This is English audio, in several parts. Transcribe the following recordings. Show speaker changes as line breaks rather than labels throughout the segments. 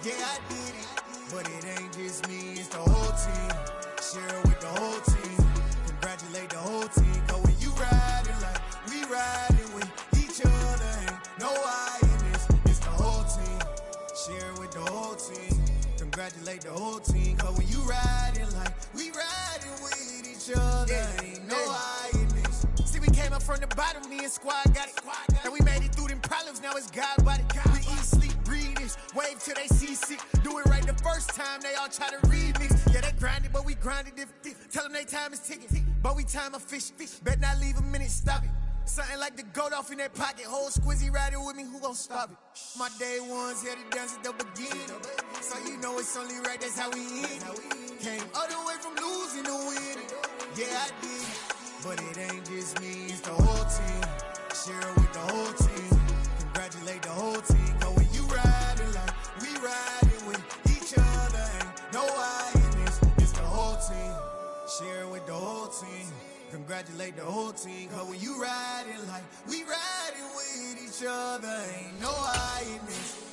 Yeah, I did it, but it ain't just me, it's the whole team. Share it with the whole team. Congratulate the whole team. Cause when you riding like we riding with each other, ain't no I in this, it's the whole team. Share it with the whole team. Congratulate the whole team. Cause when you riding like we riding with each other, ain't no I in this. See, we came up from the bottom, me and squad got it. And we made it through them problems, now it's God body. We eat, sleep, breathe this, wave till they see sick. Do it right the first time, they all try to remix. Yeah, they grinded, but we grinded different. Tell them they time is ticking, but we time a fish. Bet not leave a minute, stop it. Something like the goat off in that pocket. Whole squizzy riding with me, who gon' stop it? My day ones had to dance at the beginning. So you know it's only right, that's how we end. Came all the way from losing to winning. Yeah, I did it, but it ain't just me, it's the whole team. Share it with the whole team. Congratulate the whole team. Cause when you riding like we riding with each other, ain't no I in this, it's the whole team. Share it with the whole team. Congratulate the whole team. Cause when you riding like we riding with each other, ain't no I in this.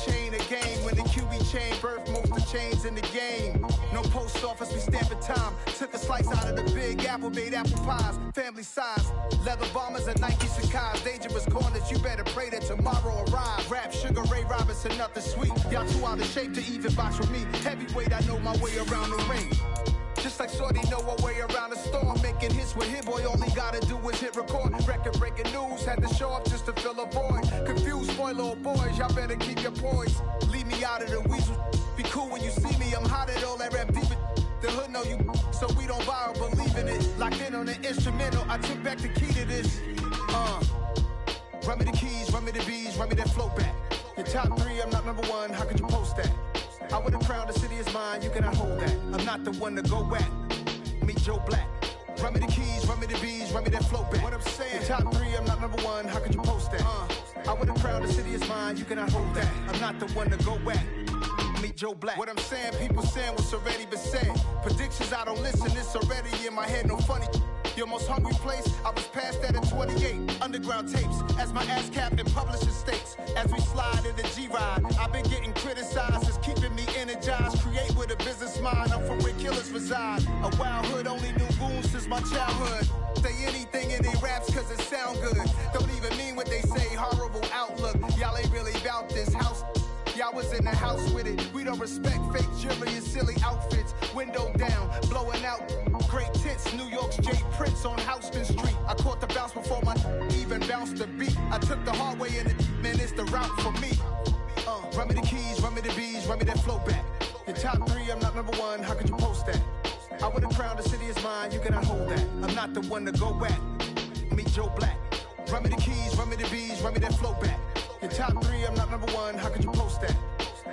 Chain a game when the QB chain birthed most of chains in the game. No post office, we stamping time. Took a slice out of the big apple, made apple pies, family size. Leather bombers and Nike Sakai's. Dangerous corners, you better pray that tomorrow arrives. Rap, Sugar Ray Robinson, nothing sweet. Y'all too out of shape to even box with me. Heavyweight, I know my way around the ring. Just like Shorty know her way around the storm. Making hits with Hit Boy, all he gotta do is hit record. Record breaking news, had to show up just to fill a void. Confused, spoil old boys, y'all better keep your poise. Leave me out of the weasel. Be cool when you see me, I'm hot at all that rap deep. The hood know you, so we don't borrow, believe in it. Locked in on the instrumental, I took back the key to this. Run me the keys, run me the bees, run me that flow back. Your top three, I'm not number one, how could you post that? I would have crowned the city is mine, you cannot hold that. I'm not the one to go at. Meet Joe Black. Run me the keys, run me the bees, run me that flow back. What I'm saying, your top three, I'm not number one, how could you post that? I would have crowned the city is mine, you cannot hold that. I'm not the one to go at. Meet Joe Black. What I'm saying, people saying what's already been said. Predictions, I don't listen, it's already in my head, no funny. Your most hungry place, I was past that at 28. Underground tapes, as my ass capped in publishing states. As we slide in the G-Ride, I've been getting criticized, it's keeping me energized. Create with a business mind, I'm from where killers reside. A wild hood, only knew goons since my childhood. Say anything in they raps cause it sound good. Don't even mean what they say, horrible outlook. Y'all ain't really about this house. Y'all was in the house with it. We don't respect fake jewelry and silly outfits. Window down, blowing out great tits. New York's J. Prince on Houston Street. I caught the bounce before my even bounced the beat. I took the hard way in it, man, it's the route for me. Run me the keys, run me the bees, run me that flow back. Your top three, I'm not number one, how could you post that? I would have crowned the city is mine, you cannot hold that. I'm not the one to go at. Meet Joe Black. Run me the keys, run me the bees, run me that flow back. Your top three, I'm not number one, how could you post that?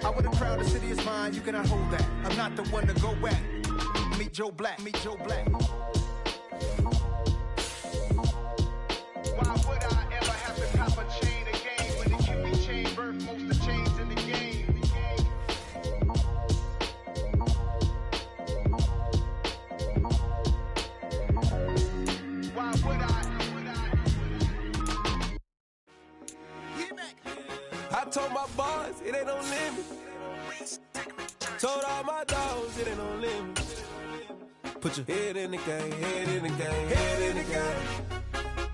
I would have crowned the city is mine, you cannot hold that. I'm not the one to go at. Meet Joe Black, meet Joe Black. Why would I ever have to cop a chain again when the QB chain birthed most of the chains in the game? Why would I?
I told my boys, it ain't no limit. Told all my dogs, it ain't no limit. Put your head in the game, head in the game, head in the game.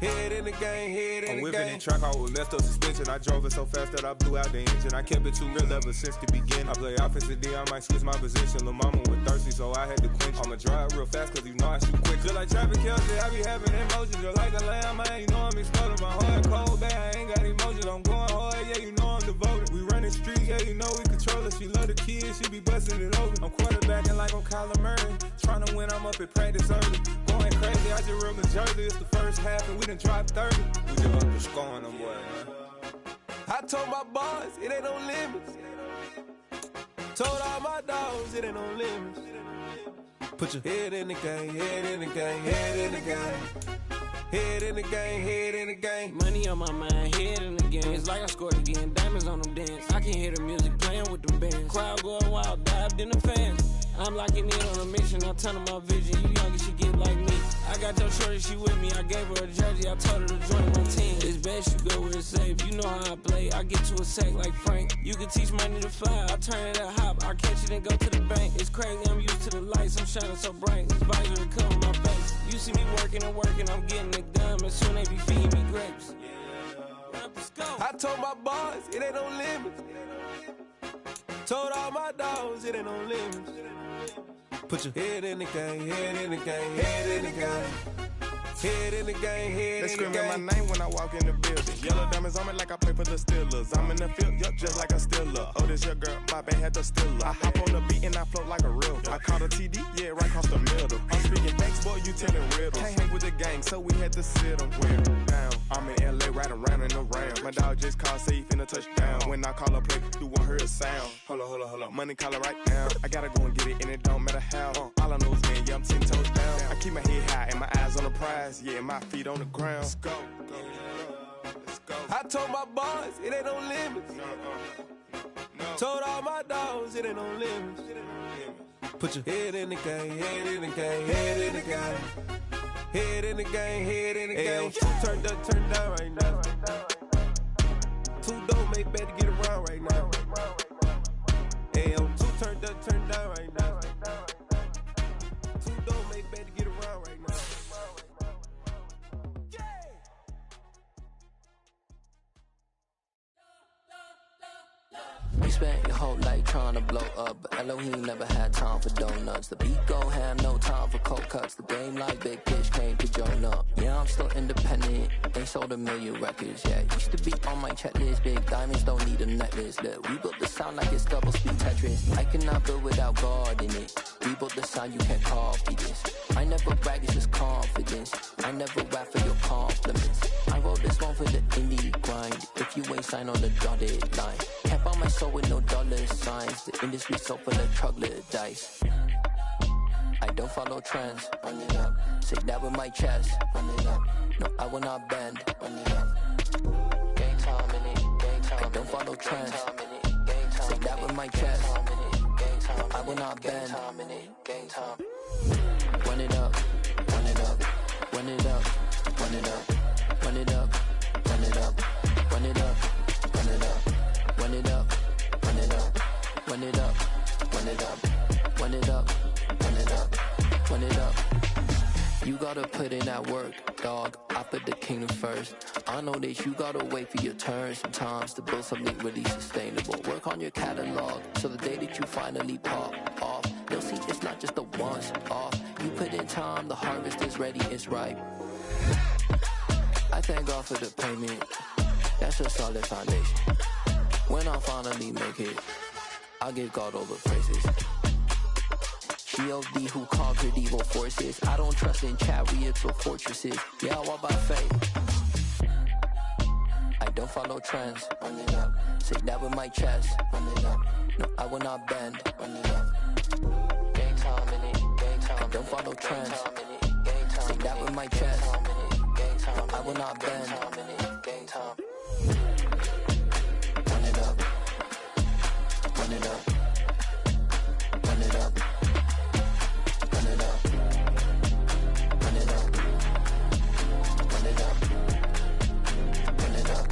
Head in the game, head in the game. I'm whipping in track out with messed up suspension. I drove it so fast that I blew out the engine. I kept it too real ever since the beginning. I play offensive D, I might switch my position. Lil' mama was thirsty, so I had to quench. I'ma drive real fast, cause you know I shoot quick. Just like traffic Kelsey, I be having emotions. Just like a lamb, man, you know I'm exploding. My heart cold, bad, I ain't got emotions. I'm going hard, yeah, you know I'm devoted. We running streets, yeah, you know we control it.
she love the kids, she be busting it over. I'm quarterbacking like I'm Kyler Murray. Trying to win, I'm up at practice early. Going crazy, I just rolled the jersey. It's the first half and we done dropped 30. We just up to scoring them, boy, man.
I told my boys, it ain't no limits. Told all my dogs, it ain't no limits. Put your head in the game, head in the game, head in the game. Head in the game, head in the game.
Money on my mind, head in the game. It's like I scored again, diamonds on them dance. I can hear the music playing with them bands. Crowd going wild, dived in the fans. I'm locking in on a mission, I'm turning my vision. You young, she get like me. I got your shorty, she with me. I gave her a jersey, I told her to join my team. It's best you go where it's safe. You know how I play, I get to a sack like Frank. You can teach money to fly, I turn it at hop. I catch it and go to the bank. It's crazy, I'm used to the lights, I'm shining so bright. This visor cover my face. You see me working and working, I'm getting it done. And soon they be feeding me grapes.
I told my boys, it ain't no limits. Told all my dogs, it ain't no limits. Put your head in the game, head in the game, head in the game. Head in the game, head
They
in the game.
screaming my name when I walk in the building. Yellow diamonds on me like I play for the Steelers. I'm in the field, yup, just like a Steeler. Oh, this your girl, my bad had the Steeler. I hop on the beat and I float like a real. I caught a TD, yeah, right across the middle. I'm speaking thanks, boy, you telling riddles. Can't hang with the gang, so we had to sit them down. I'm in LA, riding around and around. My dog just called, say he finna touch down. When I call a play, you won't hear a sound. Hold up, money calling right now. I gotta go and get it, and it don't matter how. All I know is, man, yeah, I'm 10 toes down. I keep my head high and my eyes on the prize. Yeah, my feet on the ground. Let's go. Let's go.
I told my boys, it ain't no limits.
No.
Told all my dogs, it ain't no limits. Put your head in the game, head in the game, head in the game. Head in the game, head in the game. Turned up, turned down right now. Two dope make better get around right now. Hey, I'm two turned up, turned down right now. Two dope make better get around right now.
You spent your whole life trying to blow up, but Elohim never had time for donuts. The beat go ham, no time for cold cuts. The game like Big Pitch came to join up. Yeah, I'm still independent, ain't sold a million records yet. Used to be on my checklist, big diamonds don't need a necklace. Look, we built the sound like it's double speed Tetris. I cannot build without God in it. We built the sound, you can't copy this. I never brag, it's just confidence. I never rap for your compliments. I wrote this one for the indie grind. If you ain't signed on the dotted line, can't buy my soul with no dollar signs. The industry so full of troglodytes. I don't follow trends. Run it up. Say that with my chest. Run it up. No, I will not bend. Run it up. Gang time in it. Gang time. I don't follow trends. Say that with my chest. I will not bend. Gang time. Run it up. Run it up. Run it up. Run it up. Run it up. Run it up. Run it up. Run it up. Run it up. Run it up. Run it up. Run it up. Run it up. Run it up. Run it up. You gotta put in that work, dog. I put the kingdom first. I know that you gotta wait for your turn sometimes to build something really sustainable. Work on your catalog so the day that you finally pop off, you'll see it's not just a once off. You put in time, the harvest is ready, it's ripe. I thank God for the payment. That's a solid foundation. When I finally make it, I'll give God all the praises. G.O.D. who conquered evil forces. I don't trust in chariots or fortresses. Yeah, I walk by faith. I don't follow trends. Run it up. Say that with my chest. Run it up. No, I will not bend. Run it up. Gang time in it. Gang time. I don't follow trends. Say that with my chest. No, I will not bend. Gang time. Run it up. Run it up. Run it up. Run it up. Run it up. Run it up. Run it up.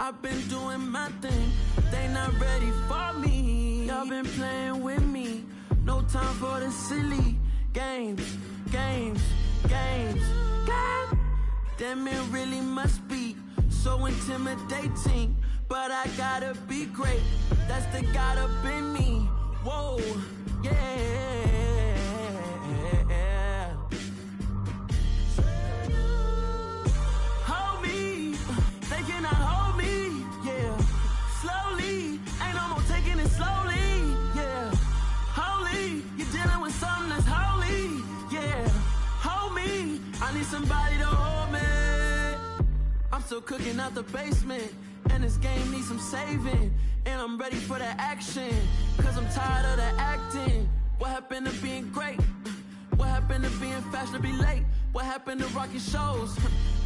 I've been doing my thing, they not ready for me. Y'all been playing with me, no time for the silly games. Damn, it really must be so intimidating, but I gotta be great, that's the God up in me. Whoa, yeah. Hold me, they cannot hold me, yeah. Slowly, ain't no more taking it slowly, yeah. Holy, you're dealing with something that's holy, yeah. Hold me, I need somebody to hold me. I'm still cooking out the basement, and this game needs some saving. And I'm ready for the action, cause I'm tired of the acting. What happened to being great? What happened to being fashionably late? What happened to rocking shows?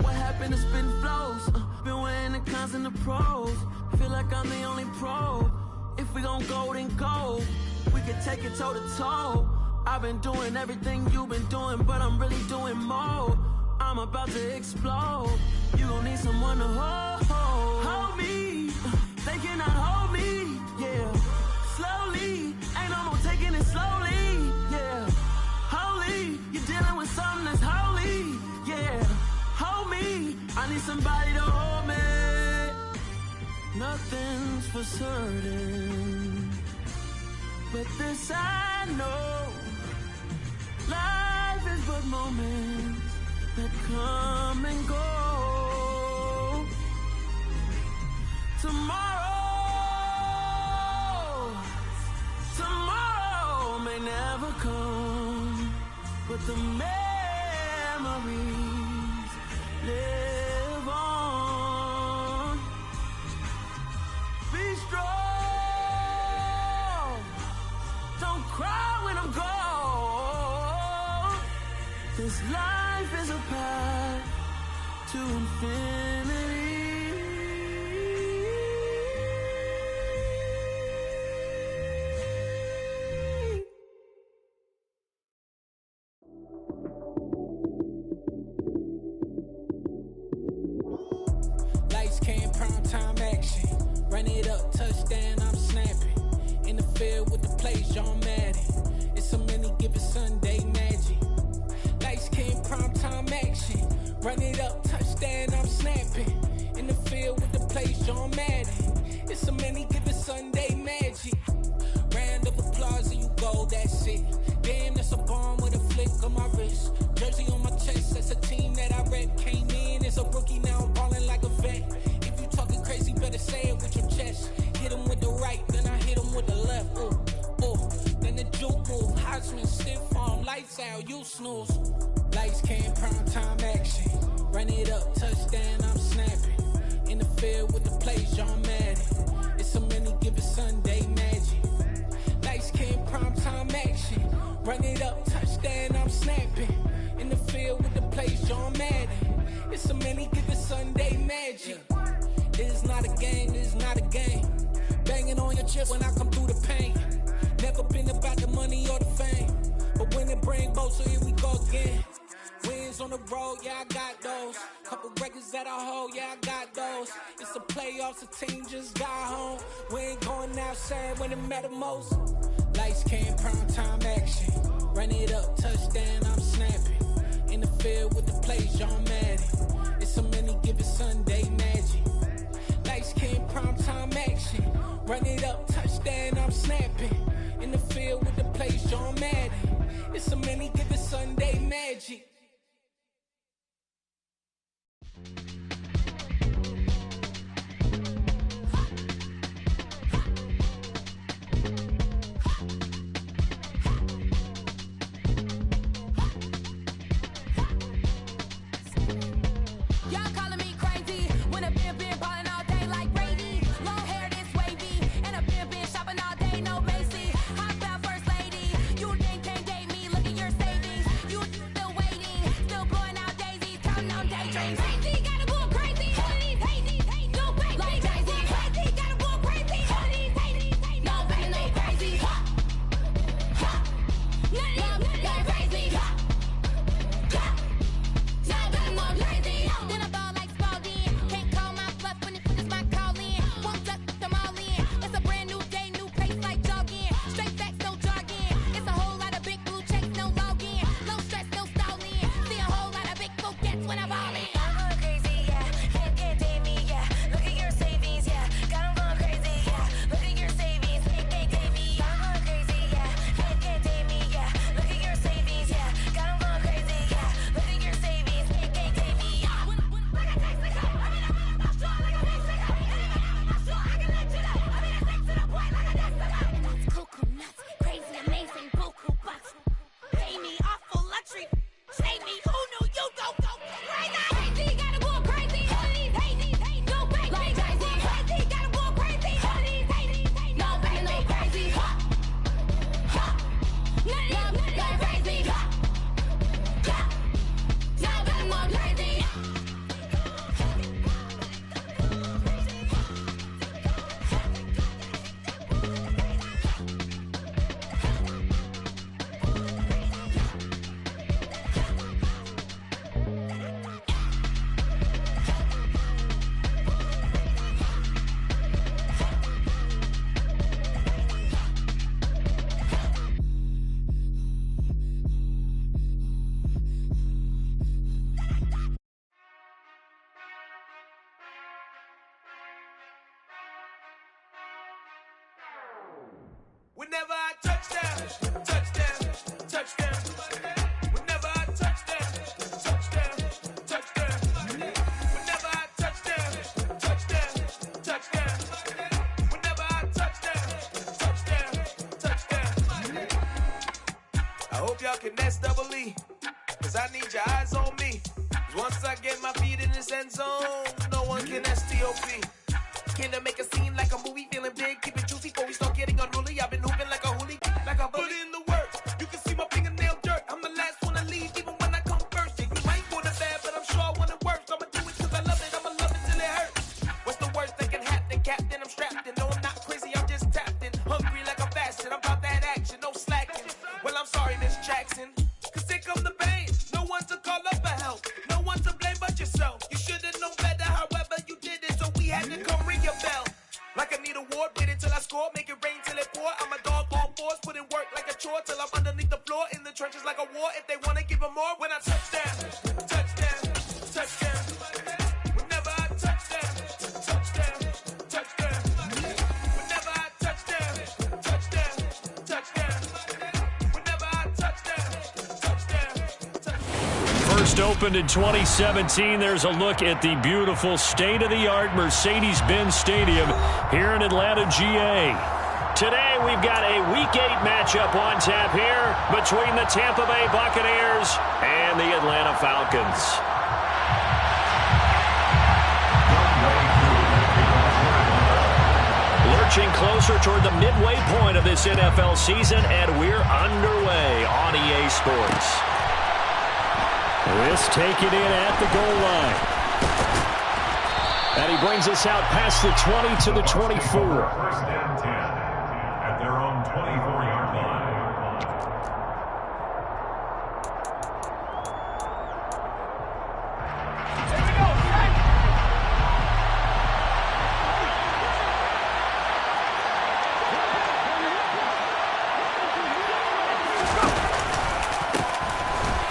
What happened to spitting flows? Been weighing the cons and the pros. Feel like I'm the only pro. If we gon' go, then go. We could take it toe to toe. I've been doing everything you've been doing, but I'm really doing more. I'm about to explode. You gon' need someone to hold me. They cannot hold me, yeah. Slowly, ain't no more taking it slowly, yeah. Holy, you're dealing with something that's holy, yeah. Hold me, I need somebody to hold me. Nothing's for certain, but this I know. Life is but moments that come and go. Tomorrow may never come, but the memories live on. Be strong, don't cry when I'm gone. This life is a path to infinity.
Lights came, prime time action. Run it up, touchdown, I'm snapping. In the field with the plays, John Madden. It's a many given Sunday magic. Lights came, prime time action. Run it up, touchdown, I'm snapping. In the field with the plays, John Madden. It's a many given Sunday magic. Round of applause and you go, that's it. Damn, that's a bomb with a flick on my wrist. Jersey on my chest, that's a team that I rep. Came in as a rookie, now I'm ballin' like a vet. If you talking crazy, better say it with your chest. Hit him with the right, then I hit him with the left. Ooh, then the juke move. Heisman stiff arm, lights out, you snooze. Lights came, prime time action. Run it up, touchdown, I'm snapping. In the field with the plays, John Madden. It's a many given Sunday magic. Lights came, prime time action. Run it up, touchdown, I'm snapping. In the field with the plays, John Madden. It's a many given Sunday magic. This is not a game, this is not a game. Banging on your chest when I come through the pain. Never been about the money or the fame, but when it bring both, so here we go again. Wins on the road, yeah, I got those. Couple records that I hold, yeah, I got those. It's the playoffs, the team just got home. We ain't going outside when it matter most. Lights came, prime time action. Run it up, touchdown, I'm snapping. In the field with the plays, John Madden. It's a many given Sunday magic. Lights came, prime time action. Run it up, touchdown, I'm snapping. In the field with the plays, John Madden. It's a many given Sunday magic.
Shopping all day, no Macy. Hop out first lady. You think can't date me? Look at your savings.
Whenever I touchdown, touchdown, touchdown. Whenever I touchdown, touchdown, touchdown. Whenever I touchdown, touchdown, touchdown. Whenever I touchdown, touchdown, touchdown. I hope y'all can S-double-E, cause I need your eyes on me. Cause once I get my feet in this end zone, no one can S-T-O-P. Can I make a scene like a movie, feeling big, keep it juicy before we start getting unruly. I've been hooping like a hoolie, like a bully. Put in the work, you can see my fingernail dirt. I'm the last one to leave, even when I come first. Yeah, you might want it bad, but I'm sure I want it worse. I'ma do it cause I love it, I'ma love it till it hurts. What's the worst that can happen, Captain? I'm strapped in, no I'm not crazy, I'm just tapped in. Hungry like I'm fasting, I'm about that action, no slacking. Well, I'm sorry, Miss Jackson, cause here come the pain. No one to call up for help, no one to blame but yourself. You should've known better, however you did it, so we had to come ring your bell. Like I need a ward, wait until I score, make it rain till it pour. I'm a dog on fours, put in work like a chore till I'm underneath the floor, in the trenches like a war. If they wanna give them more, when I touchdown, touchdown, touchdown. Whenever I touchdown, touchdown, touchdown. Whenever I touchdown, touchdown, touchdown. Whenever I touchdown, touchdown, touchdown.
First opened in 2017. There's a look at the beautiful state-of-the-art Mercedes-Benz Stadium here in Atlanta, GA. Today we've got a Week 8 matchup on tap here between the Tampa Bay Buccaneers and the Atlanta Falcons. Lurching closer toward the midway point of this NFL season, and we're underway on EA Sports. This taken in at the goal line. And he brings us out past the 20 to the 24.
First and 10 at their own 24-yard line.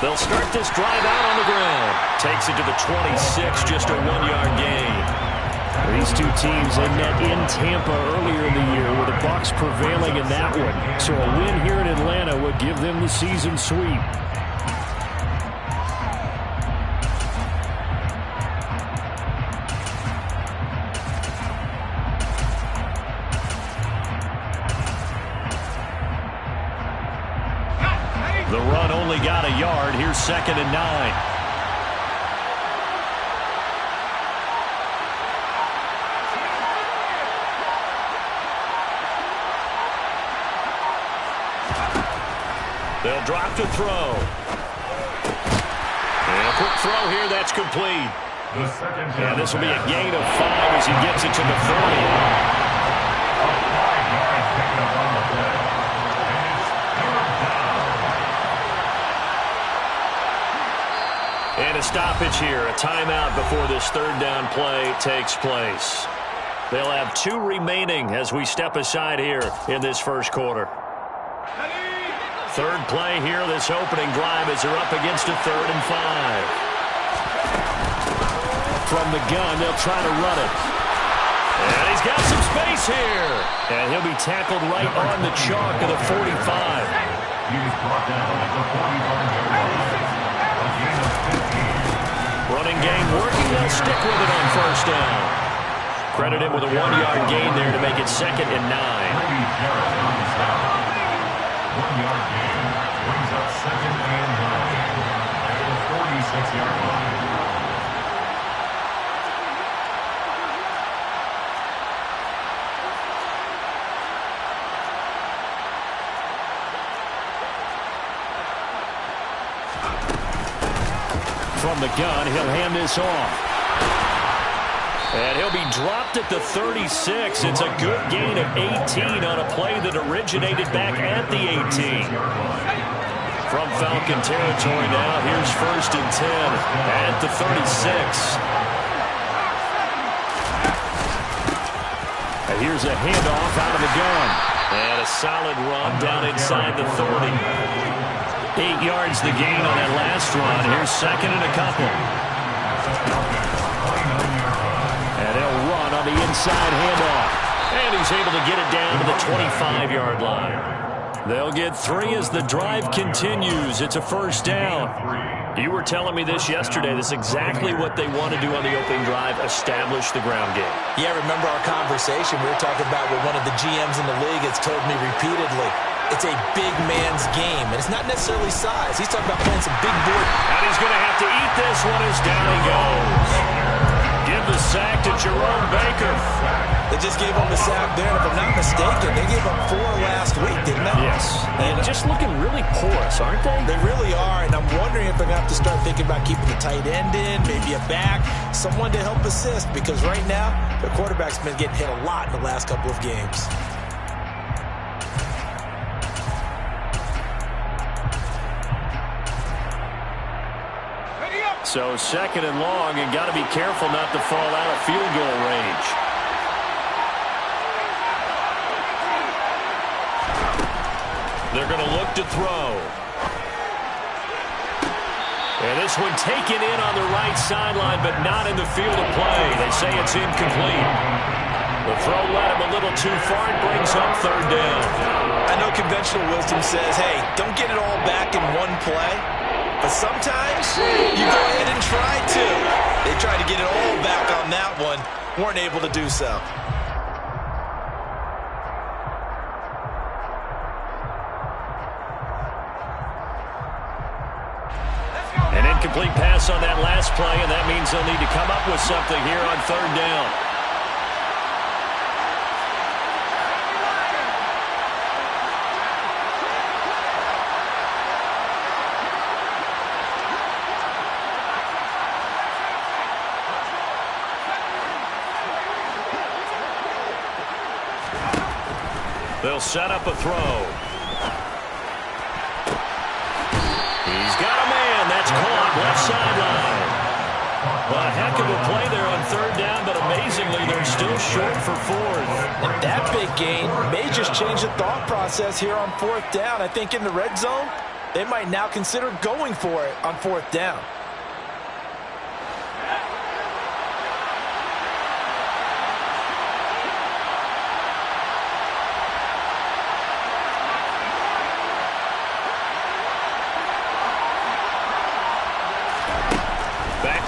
They'll start this drive out on the ground. Takes it to the 26, just a 1-yard gain. These two teams, they met in Tampa earlier in the year with the Bucs prevailing in that one. So a win here in Atlanta would give them the season sweep. The run only got a yard. Here's 2nd and 9. They'll drop to throw. And a quick throw here. That's complete. And this will be a gain of 5 as he gets it to the 30. And a stoppage here, a timeout before this 3rd down play takes place. They'll have 2 remaining as we step aside here in this first quarter. 3rd play here, this opening drive as they're up against a 3rd and 5. From the gun, they'll try to run it. And he's got some space here. And he'll be tackled right on the chalk of the 45.
He's brought down at the 41-yard line.
Running game working. They'll stick with it on 1st down. Credit him with a 1-yard gain there to make it 2nd and 9.
1-yard gain brings up 2nd and 9 at the 46-yard line.
From the gun, he'll hand this off. And he'll be dropped at the 36. It's a good gain of 18 on a play that originated back at the 18. From Falcon territory now, here's 1st and 10 at the 36. And here's a handoff out of the gun. And a solid run down inside the 30. 8 yards the gain on that last run. Here's 2nd and a couple. And they'll run on the inside handoff. And he's able to get it down to the 25-yard line. They'll get 3 as the drive continues. It's a first down. You were telling me this yesterday. This is exactly what they want to do on the opening drive, establish the ground game.
Yeah, remember our conversation? We were talking about what one of the GMs in the league has told me repeatedly. It's a big man's game, and it's not necessarily size. He's talking about playing some big board.
And he's going to have to eat this one as down he goes. Give the sack to Jerome Baker.
They just gave him the sack there, and if I'm not mistaken, they gave him 4 last week, didn't they?
Yes. And just looking really porous, aren't they?
They really are, and I'm wondering if they're going to have to start thinking about keeping the tight end in, maybe a back, someone to help assist, because right now, their quarterback's been getting hit a lot in the last couple of games.
So second and long, and got to be careful not to fall out of field goal range. They're going to look to throw. And this one taken in on the right sideline, but not in the field of play. They say it's incomplete. The throw led him a little too far and brings up third down.
I know conventional wisdom says, hey, don't get it all back in one play. But sometimes you go ahead and try to. They tried to get it all back on that one. Weren't able to do so.
An incomplete pass on that last play, and that means they'll need to come up with something here on third down. They'll set up a throw. He's got a man. That's caught left sideline. A heck of a play there on third down, but amazingly, they're still short for fourth.
And that big gain may just change the thought process here on fourth down. I think in the red zone, they might now consider going for it on fourth down.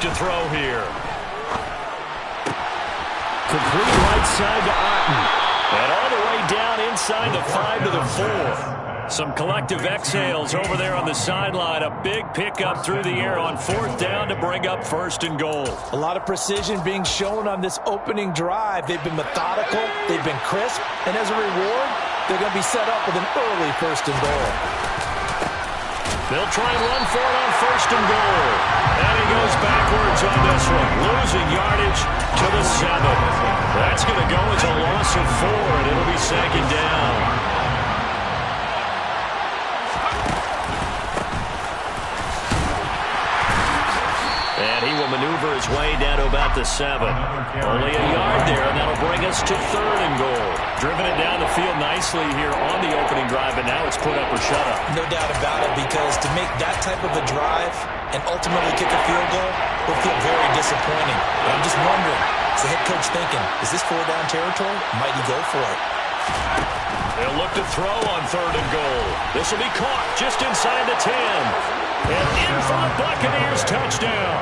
To throw here. Complete right side to Otten. And all the way down inside the 5 to the 4. Some collective exhales over there on the sideline. A big pickup through the air on fourth down to bring up first and goal.
A lot of precision being shown on this opening drive. They've been methodical. They've been crisp. And as a reward, they're going to be set up with an early first and goal.
They'll try and run for it on first and goal. And he goes backwards on this one. Losing yardage to the 7. That's going to go as a loss of 4, and it'll be second down. And he will maneuver his way down to about the 7. Only a yard there, and that'll bring us to third and goal. Driven it down the field nicely here on the opening drive, and now it's put up or shut up.
No doubt about it, because to make that type of a drive and ultimately kick a field goal will feel very disappointing. But I'm just wondering, is the head coach thinking, is this 4-down territory? Might he go for it?
They'll look to throw on third and goal. This will be caught just inside the 10. And in for the Buccaneers touchdown.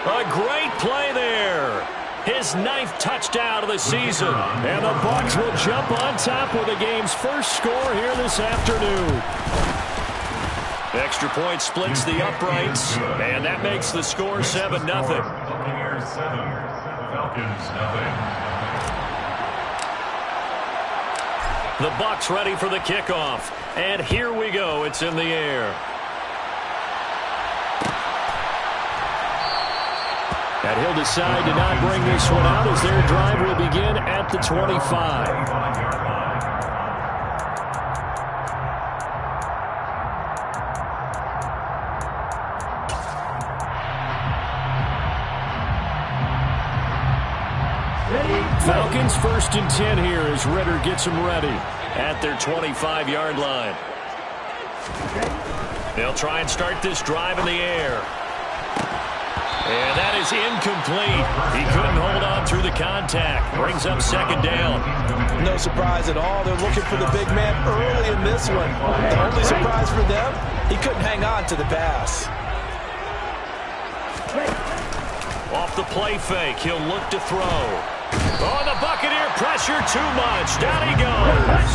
A great play there. His 9th touchdown of the season. And the Bucs will jump on top with the game's first score here this afternoon. Extra point splits the uprights, and that makes the score 7-0.
Buccaneers 7, Falcons 0.
The Bucs ready for the kickoff. And here we go. It's in the air. And he'll decide to not bring this one out as their drive will begin at the 25. Falcons 1st and 10 here as Ritter gets them ready at their 25-yard line. They'll try and start this drive in the air. And that is incomplete. He couldn't hold on through the contact. Brings up second down.
No surprise at all. They're looking for the big man early in this one. The only surprise for them, he couldn't hang on to the pass.
Off the play fake, he'll look to throw. Oh, the Buccaneer pressure too much. Down he goes.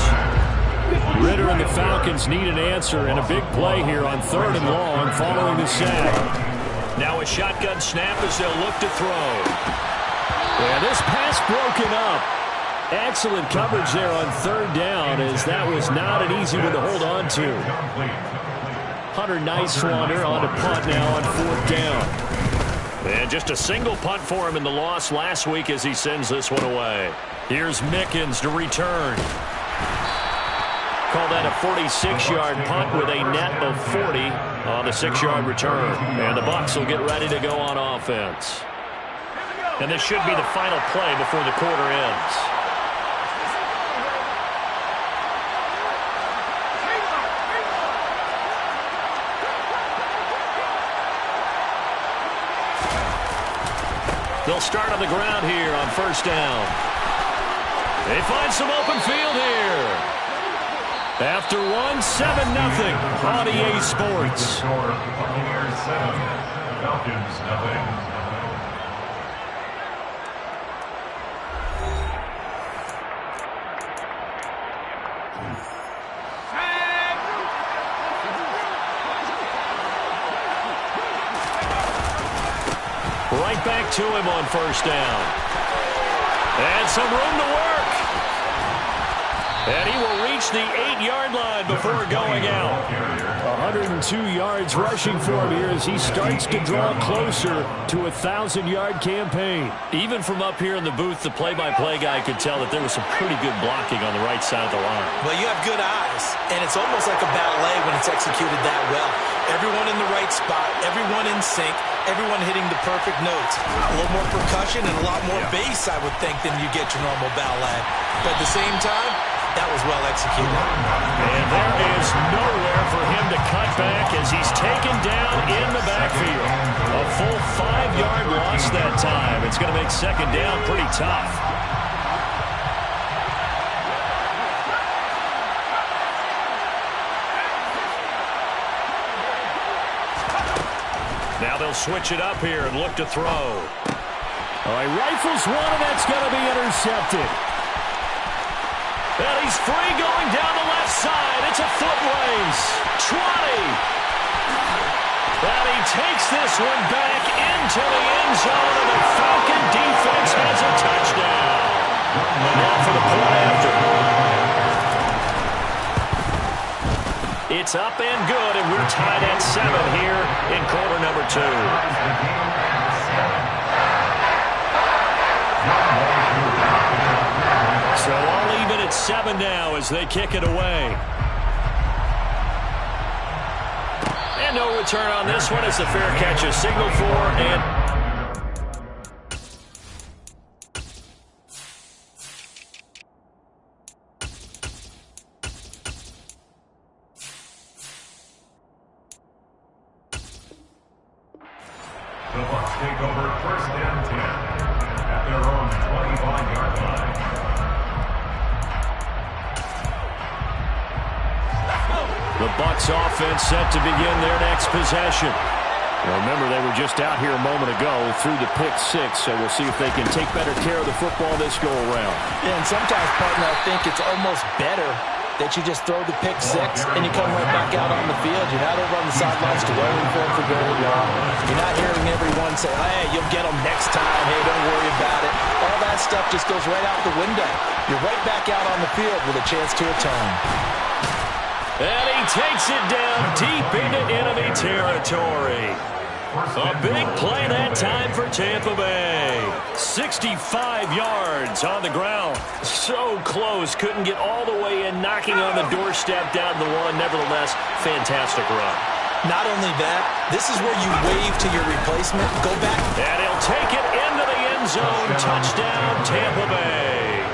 Ritter and the Falcons need an answer and a big play here on 3rd and long following the sack. Now a shotgun snap as they'll look to throw. And this pass broken up. Excellent coverage there on 3rd down, as that was not an easy one to hold on to. Hunter Nicewander on to punt now on 4th down. And just a single punt for him in the loss last week as he sends this one away. Here's Mickens to return. Call that a 46-yard punt with a net of 40 on the 6-yard return. And the Bucs will get ready to go on offense. And this should be the final play before the quarter ends. They'll start on the ground here on 1st down. They find some open field here. After 1, 7-0 on EA Sports.
Buccaneers 7, Falcons 0.
Right back to him on 1st down. And some room to work. And he will reach the 8-yard line before going out.
102 yards rushing for him here as he starts to draw closer to a 1,000-yard campaign.
Even from up here in the booth, the play-by-play guy could tell that there was some pretty good blocking on the right side of the line.
Well, you have good eyes, and it's almost like a ballet when it's executed that well. Everyone in the right spot, everyone in sync, everyone hitting the perfect notes. A little more percussion and a lot more bass, I would think, than you get your normal ballet. But at the same time, that was well executed.
And there is nowhere for him to cut back as he's taken down in the backfield. A full 5-yard loss that time. It's going to make 2nd down pretty tough. Now they'll switch it up here and look to throw.
All right, rifles one, and that's going to be intercepted.
And he's free going down the left side. It's a foot race. 20. And he takes this one back into the end zone, and the Falcon defense has a touchdown. Now for the play after. It's up and good, and we're tied at 7 here in quarter number 2. So all even at 7 now as they kick it away. And no return on this one as the fair catch is signaled for, and
The Bucs take over 1st and 10 at their own 25-yard line.
The Bucs offense set to begin their next possession. Now remember, they were just out here a moment ago through the pick 6, so we'll see if they can take better care of the football this go-around.
Yeah, and sometimes, partner, I think it's almost better that you just throw the pick 6 and you come right back out on the field. You're not over on the sidelines dwelling for going wrong. You're not hearing everyone say, hey, you'll get them next time. Hey, don't worry about it. All that stuff just goes right out the window. You're right back out on the field with a chance to atone.
And he takes it down deep into enemy territory. A big play that time for Tampa Bay. 65 yards on the ground. So close, couldn't get all the way in, knocking on the doorstep down to the 1. Nevertheless, fantastic run.
Not only that, this is where you wave to your replacement, go back.
And he'll take it into the end zone. Touchdown, Tampa Bay.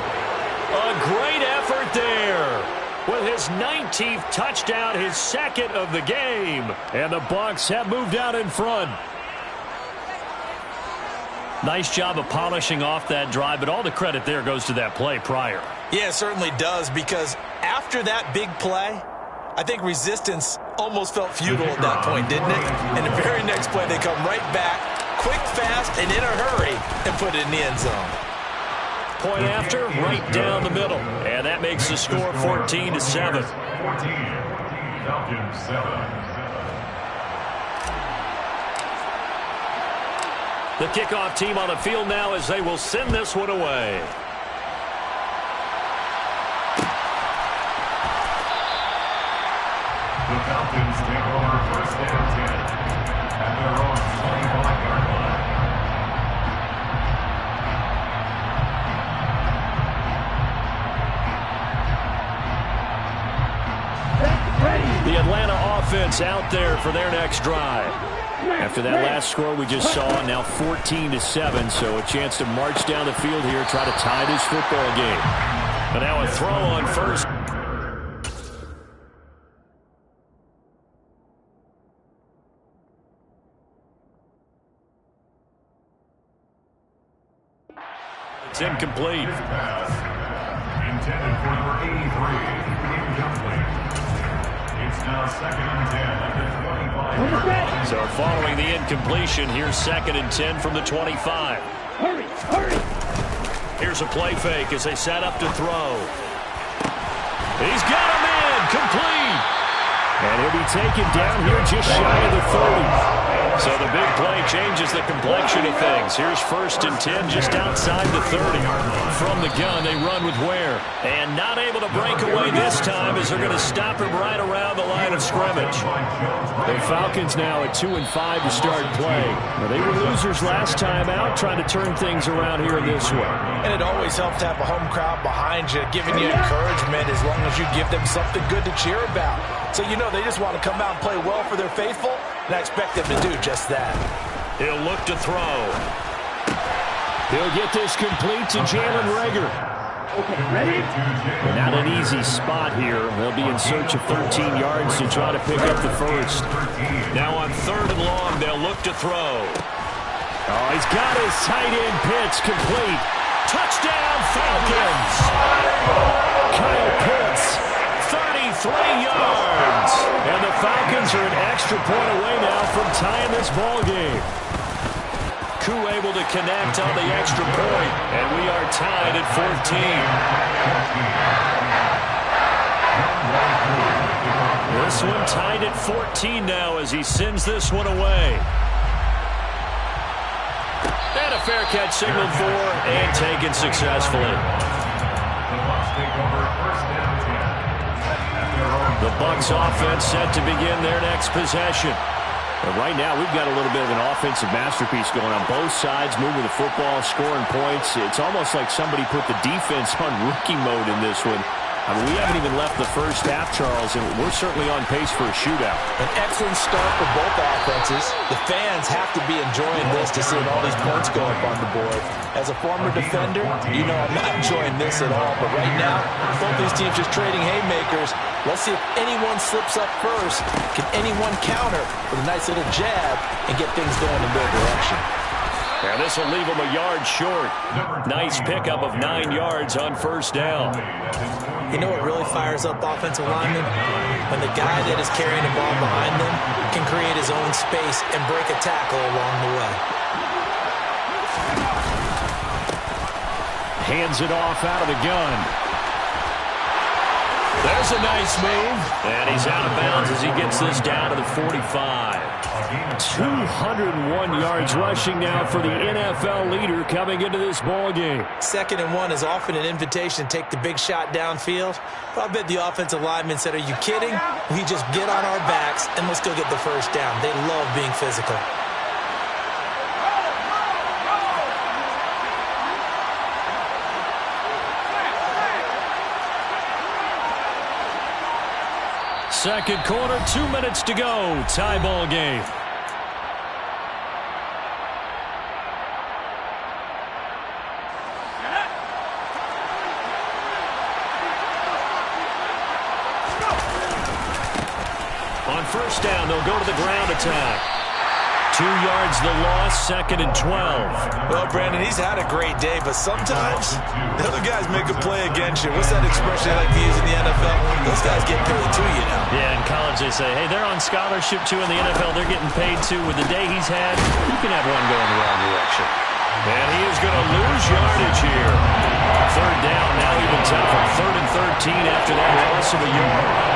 A great effort there. With his 19th touchdown, his 2nd of the game.
And the Bucs have moved out in front.
Nice job of polishing off that drive, but all the credit there goes to that play prior.
Yeah, it certainly does, because after that big play, I think resistance almost felt futile at that point, didn't it? And the very next play, they come right back, quick, fast, and in a hurry, and put it in the end zone.
Point after, right down the middle. And that makes the score 14-7.
14, Falcons 7.
The kickoff team on the field now as they will send this one away.
The Falcons take over first and 10 at their own 25-yard line.
The Atlanta offense out there for their next drive. After that last score we just saw, now 14-7, so a chance to march down the field here, try to tie this football game. But now a throw on first. It's incomplete.
Pass intended for number 83, incomplete. It's now 2nd and 10 at the 25-yard line.
So following the incompletion, here's 2nd and 10 from the 25. Hurry! Here's a play fake as they set up to throw. He's got him in, complete. And he'll be taken down here just shy of the 30. So the big play changes the complexion of things. Here's 1st and 10 just outside the 30. From the gun, they run with Ware. And not able to break away this time as they're going to stop him right around the line of scrimmage. The Falcons now at 2-5 to start play. Now, they were losers last time out, trying to turn things around here this way.
And it always helps to have a home crowd behind you, giving you encouragement as long as you give them something good to cheer about. So you know they just want to come out and play well for their faithful, and I expect them to do just that.
He'll look to throw. He'll get this complete to Jalen Reagor.
Okay, ready?
Not an easy spot here. They'll be in search of 13 yards to try to pick up the first. Now on 3rd and long, they'll look to throw. Oh, he's got his tight end pitch complete. Touchdown, Falcons! Kyle Pitts, 33 yards. And the Falcons are an extra point away now from tying this ball game. Koo able to connect on the extra point, and we are tied at 14. This one tied at 14 now as he sends this one away. And a fair catch signaled for and taken successfully. The Bucs offense set to begin their next possession. But right now, we've got a little bit of an offensive masterpiece going on both sides, moving the football, scoring points. It's almost like somebody put the defense on rookie mode in this one. I mean, we haven't even left the first half, Charles, and we're certainly on pace for a shootout.
An excellent start for both offenses. The fans have to be enjoying this to see all these points go up on the board. As a former defender, you know I'm not enjoying this at all. But right now, both these teams just trading haymakers. Let's see if anyone slips up first. Can anyone counter with a nice little jab and get things going in their direction?
And this will leave them a yard short. Nice pickup of 9 yards on 1st down.
You know what really fires up offensive linemen? When the guy that is carrying the ball behind them can create his own space and break a tackle along the way.
Hands it off out of the gun. There's a nice move. And he's out of bounds as he gets this down to the 45. 201 yards rushing now for the NFL leader coming into this ball game.
2nd and 1 is often an invitation to take the big shot downfield. But I bet the offensive lineman said, are you kidding? We just get on our backs and let's go get the first down. They love being physical.
Second quarter, 2 minutes to go. Tie ball game. On 1st down, they'll go to the ground attack. 2 yards the loss, 2nd and 12.
Well, Brandon, he's had a great day, but sometimes the other guys make a play against you. What's that expression they like to use in the NFL? Those guys get paid too, you know.
Yeah, in college they say, hey, they're on scholarship too. In the NFL, they're getting paid too. With the day he's had, you can have one go in the wrong direction. And he is going to lose yardage here. 3rd down, now even tougher. 3rd and 13 after that loss of a yard.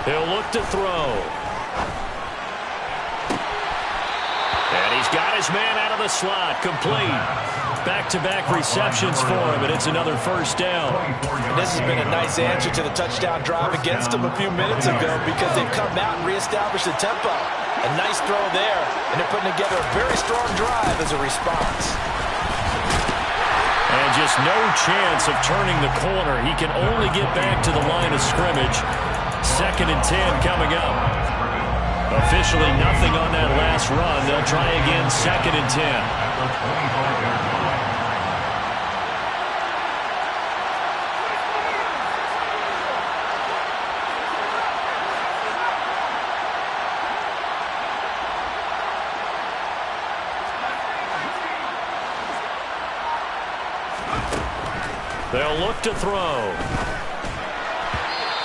He'll look to throw. And he's got his man out of the slot. Complete. Back-to-back receptions for him, and it's another 1st down.
And this has been a nice answer to the touchdown drive against them a few minutes ago because they've come out and reestablished the tempo. A nice throw there, and they're putting together a very strong drive as a response.
And just no chance of turning the corner. He can only get back to the line of scrimmage. 2nd and 10 coming up. Officially nothing on that last run. They'll try again, 2nd and 10. They'll look to throw.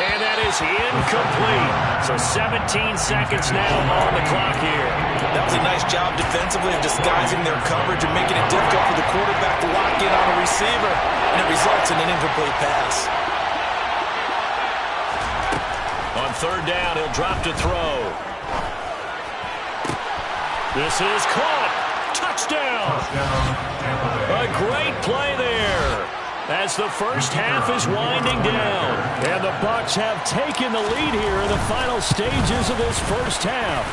And that is incomplete. So 17 seconds now on the clock here.
That was a nice job defensively of disguising their coverage and making it difficult for the quarterback to lock in on a receiver. And it results in an incomplete pass.
On 3rd down, he'll drop to throw. This is caught. Touchdown. A great play there. As the first half is winding down. And the Bucs have taken the lead here in the final stages of this first half.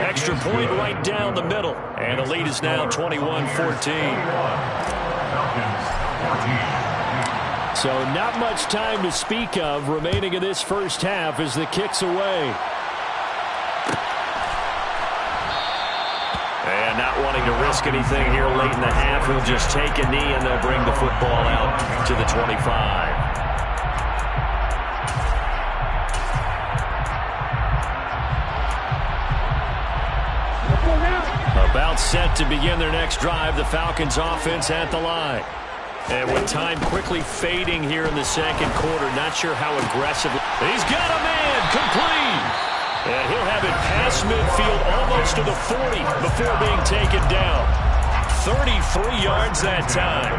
Extra point right down the middle. And the lead is now 21-14. So not much time to speak of remaining in this first half as the kick's away. And not wanting to risk anything here late in the half, he'll just take a knee and they'll bring the football out to the 25. About set to begin their next drive, the Falcons offense at the line. And with time quickly fading here in the 2nd quarter, not sure how aggressive. He's got a man, complete. And he'll have it past midfield almost to the 40 before being taken down. 33 yards that time.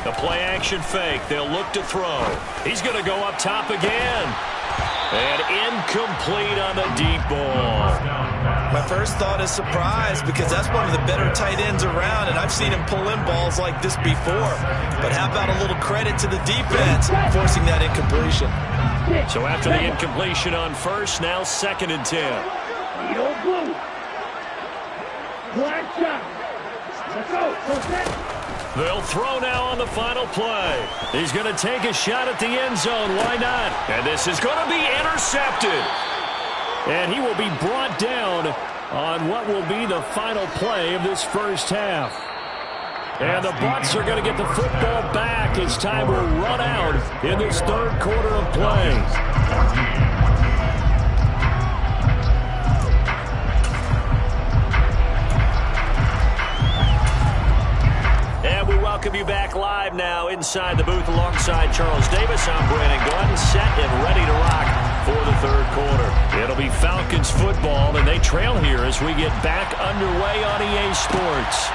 The play-action fake. They'll look to throw. He's going to go up top again. And incomplete on the deep ball.
My first thought is surprise because that's one of the better tight ends around, and I've seen him pull in balls like this before. But how about a little credit to the defense forcing that incompletion?
So after the incompletion on 1st, now 2nd and 10. They'll throw now on the final play. He's going to take a shot at the end zone. Why not? And this is going to be intercepted. And he will be brought down on what will be the final play of this first half. And the Bucs are going to get the football back as time will run out in this 3rd quarter of play. And we welcome you back live now inside the booth alongside Charles Davis. I'm Brandon Gordon, set and ready to rock for the 3rd quarter. It'll be Falcons football, and they trail here as we get back underway on EA Sports.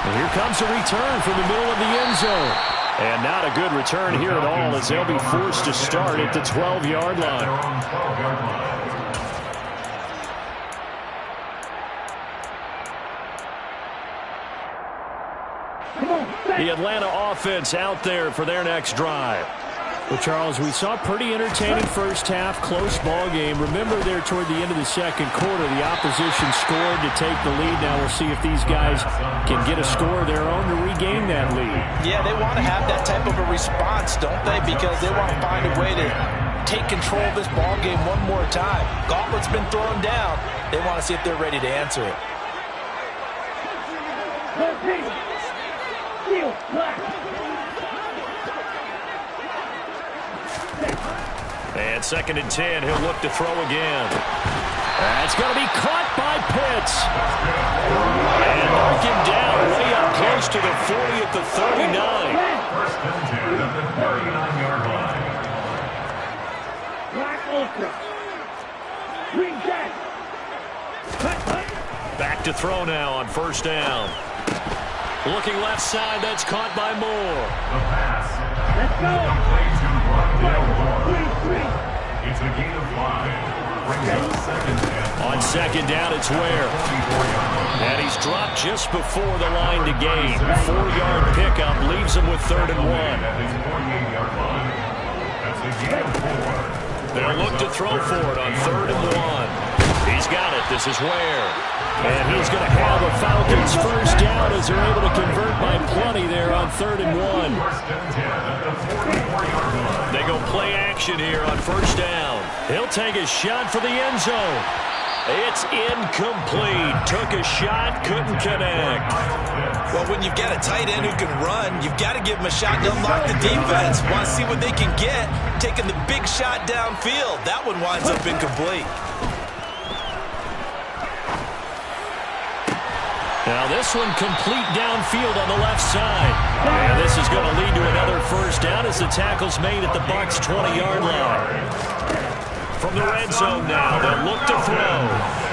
And here comes a return from the middle of the end zone. And not a good return here at all as they'll be forced to start at the 12-yard line. The Atlanta offense out there for their next drive.
Well, Charles, we saw a pretty entertaining first half, close ball game. Remember there toward the end of the second quarter, the opposition scored to take the lead. Now we'll see if these guys can get a score of their own to regain that lead.
Yeah, they want to have that type of a response, don't they? Because they want to find a way to take control of this ball game one more time. Gauntlet's been thrown down. They want to see if they're ready to answer it.
And 2nd and 10, he'll look to throw again. That's going to be caught by Pitts. And mark him down way up close to the 40 at the 39.
1st and 10 at the 39-yard line.
Back to throw now on 1st down. Looking left side, that's caught by Moore.
The pass. Let's go. It's a gain of 5. Brings up 2nd down.
On 2nd down, it's Ware. And he's dropped just before the line to gain. 4-yard pickup leaves him with 3rd and 1.
At his 48-yard line. That's a gain of 4.
They'll look to throw for it on 3rd and 1. He's got it. This is Ware. And he's going to have a Falcons first down as they're able to convert by plenty there on 3rd and 1.
1st and 10 at the 44-yard line.
They go play action here on 1st down. He'll take a shot for the end zone. It's incomplete. Took a shot, couldn't connect.
Well, when you've got a tight end who can run, you've got to give him a shot to unlock the defense. Want to see what they can get, taking the big shot downfield. That one winds up incomplete.
Now this one complete downfield on the left side. And this is going to lead to another first down as the tackle's made at the Bucs' 20-yard line. From the red zone now, they'll look to throw.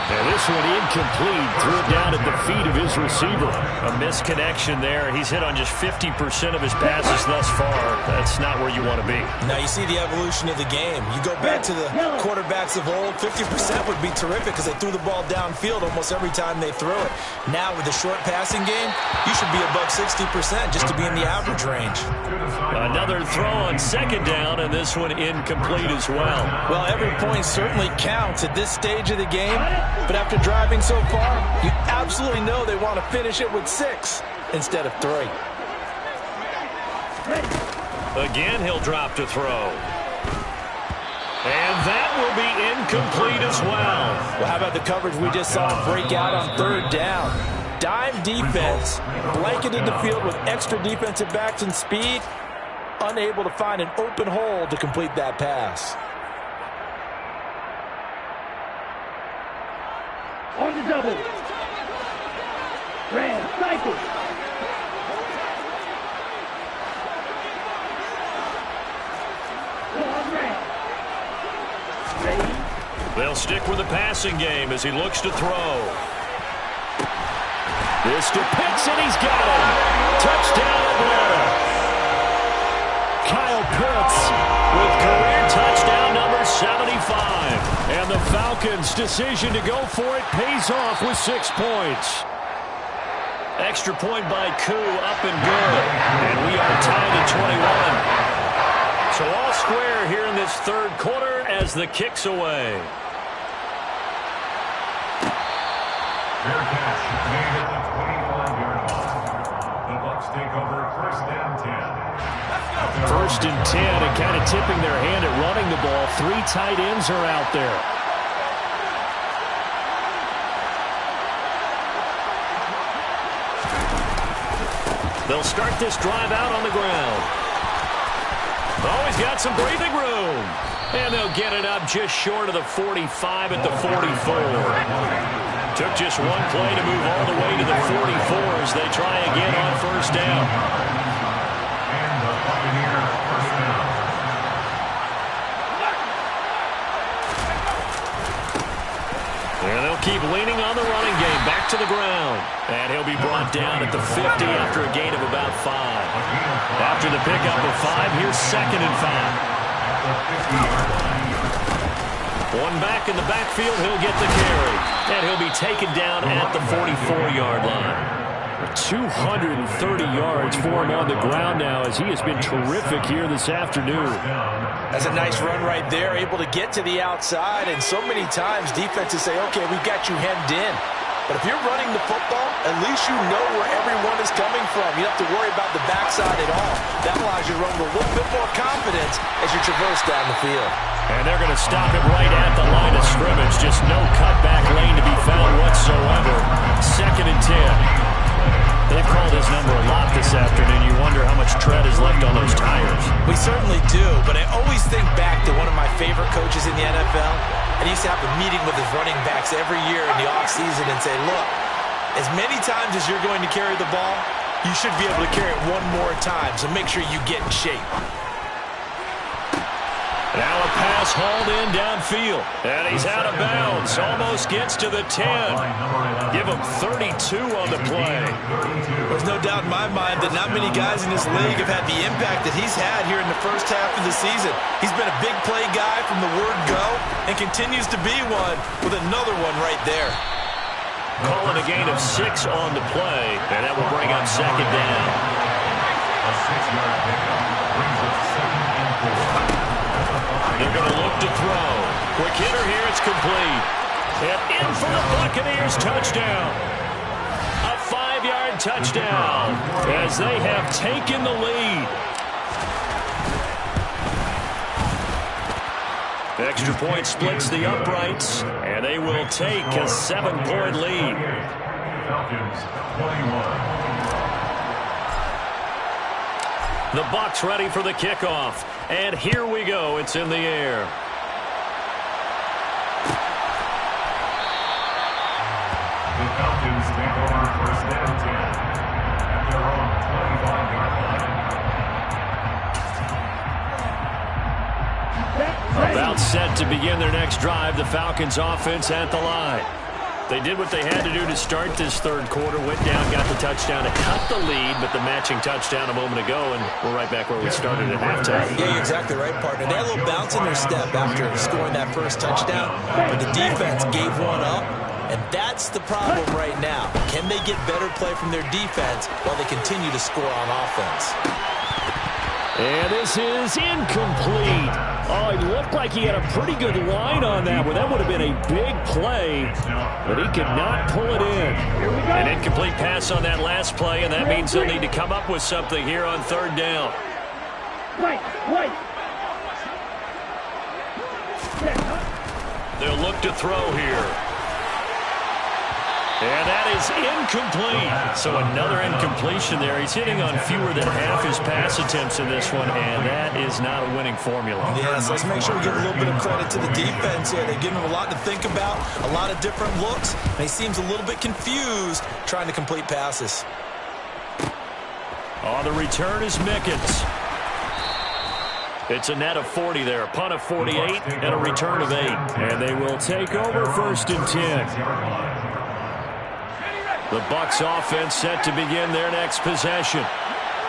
And this one incomplete. Threw it down at the feet of his receiver. A misconnection there. He's hit on just 50% of his passes thus far. That's not where you want to be.
Now you see the evolution of the game. You go back to the quarterbacks of old, 50% would be terrific because they threw the ball downfield almost every time they threw it. Now with the short passing game, you should be above 60% just to be in the average range.
Another throw on 2nd down, and this one incomplete as well.
Well, every point certainly counts at this stage of the game. But after driving so far, you absolutely know they want to finish it with 6 instead of 3.
Again, he'll drop to throw. And that will be incomplete as well.
Well, how about the coverage we just saw break out on 3rd down? Dime defense, blanketed the field with extra defensive backs and speed, unable to find an open hole to complete that pass.
On the double. Ram, cycle.
They'll stick with the passing game as he looks to throw. This to Pitts, and he's got it. Touchdown Atlanta. Kyle Pitts with career touchdown number 75. And the Falcons' decision to go for it pays off with 6 points. Extra point by Koo, up and good. And we are tied at 21. So all square here in this 3rd quarter as the kick's away.
Fair catch made at the 25-yard line. The Bucs take over 1st and 10.
1st and 10, and kind of tipping their hand at running the ball. 3 tight ends are out there. They'll start this drive out on the ground. Oh, he's got some breathing room. And they'll get it up just short of the 45 at the 44. Took just one play to move all the way to the 44 as they try again on 1st down.
And the Buccaneer 1st down.
And they'll keep leaning on the running game. Back to the ground. And he'll be brought down at the 50 after a gain of about 5. After the pickup of 5, here's 2nd and 5. One back in the backfield, he'll get the carry. And he'll be taken down at the 44-yard line.
230 yards for him on the ground now as he has been terrific here this afternoon.
That's a nice run right there, able to get to the outside, and so many times defenses say, okay, we've got you hemmed in. But if you're running the football, at least you know where everyone is coming from. You don't have to worry about the backside at all. That allows you to run with a little bit more confidence as you traverse down the field.
And they're going to stop it right at the line of scrimmage. Just no cutback lane to be found whatsoever. 2nd and 10. They've called his number a lot this afternoon. You wonder how much tread is left on those tires.
We certainly do, but I always think back to one of my favorite coaches in the NFL. And he used to have a meeting with his running backs every year in the offseason and say, look, as many times as you're going to carry the ball, you should be able to carry it one more time, so make sure you get in shape.
Now a pass hauled in downfield. And he's out of bounds. Almost gets to the 10. Give him 32 on the play.
There's no doubt in my mind that not many guys in this league have had the impact that he's had here in the first half of the season. He's been a big play guy from the word go and continues to be one with another one right there.
Calling a gain of 6 on the play, and that will bring up 2nd down.
A 6-yard pickup brings up 2nd and 4.
They're going to look to throw. Quick hitter here, it's complete. And in for the Buccaneers, touchdown. A 5-yard touchdown as they have taken the lead. Extra point splits the uprights, and they will take a 7-point lead.
Falcons 21.
The Bucs ready for the kickoff. And here we go. It's in the air.
The Falcons take over 1st and 10 at their own 25-yard line.
About set to begin their next drive. The Falcons offense at the line. They did what they had to do to start this 3rd quarter. Went down, got the touchdown to cut the lead, but the matching touchdown a moment ago, and we're right back where we started at halftime.
Yeah, you're exactly right, partner. They had a little bounce in their step after scoring that first touchdown, but the defense gave one up, and that's the problem right now. Can they get better play from their defense while they continue to score on offense?
And this is incomplete. Oh, it looked like he had a pretty good line on that one. That would have been a big play, but he could not pull it in. An incomplete pass on that last play, and that means they'll need to come up with something here on 3rd down. They'll look to throw here. And that is incomplete. So another incompletion there. He's hitting on fewer than half his pass attempts in this one, and that is not a winning formula.
Yes, let's make sure we give a little bit of credit to the defense here. They're giving him a lot to think about, a lot of different looks, and he seems a little bit confused trying to complete passes.
On the return is Mickens. It's a net of 40 there, a punt of 48, and a return of 8. And they will take over 1st and 10. The Bucs offense set to begin their next possession.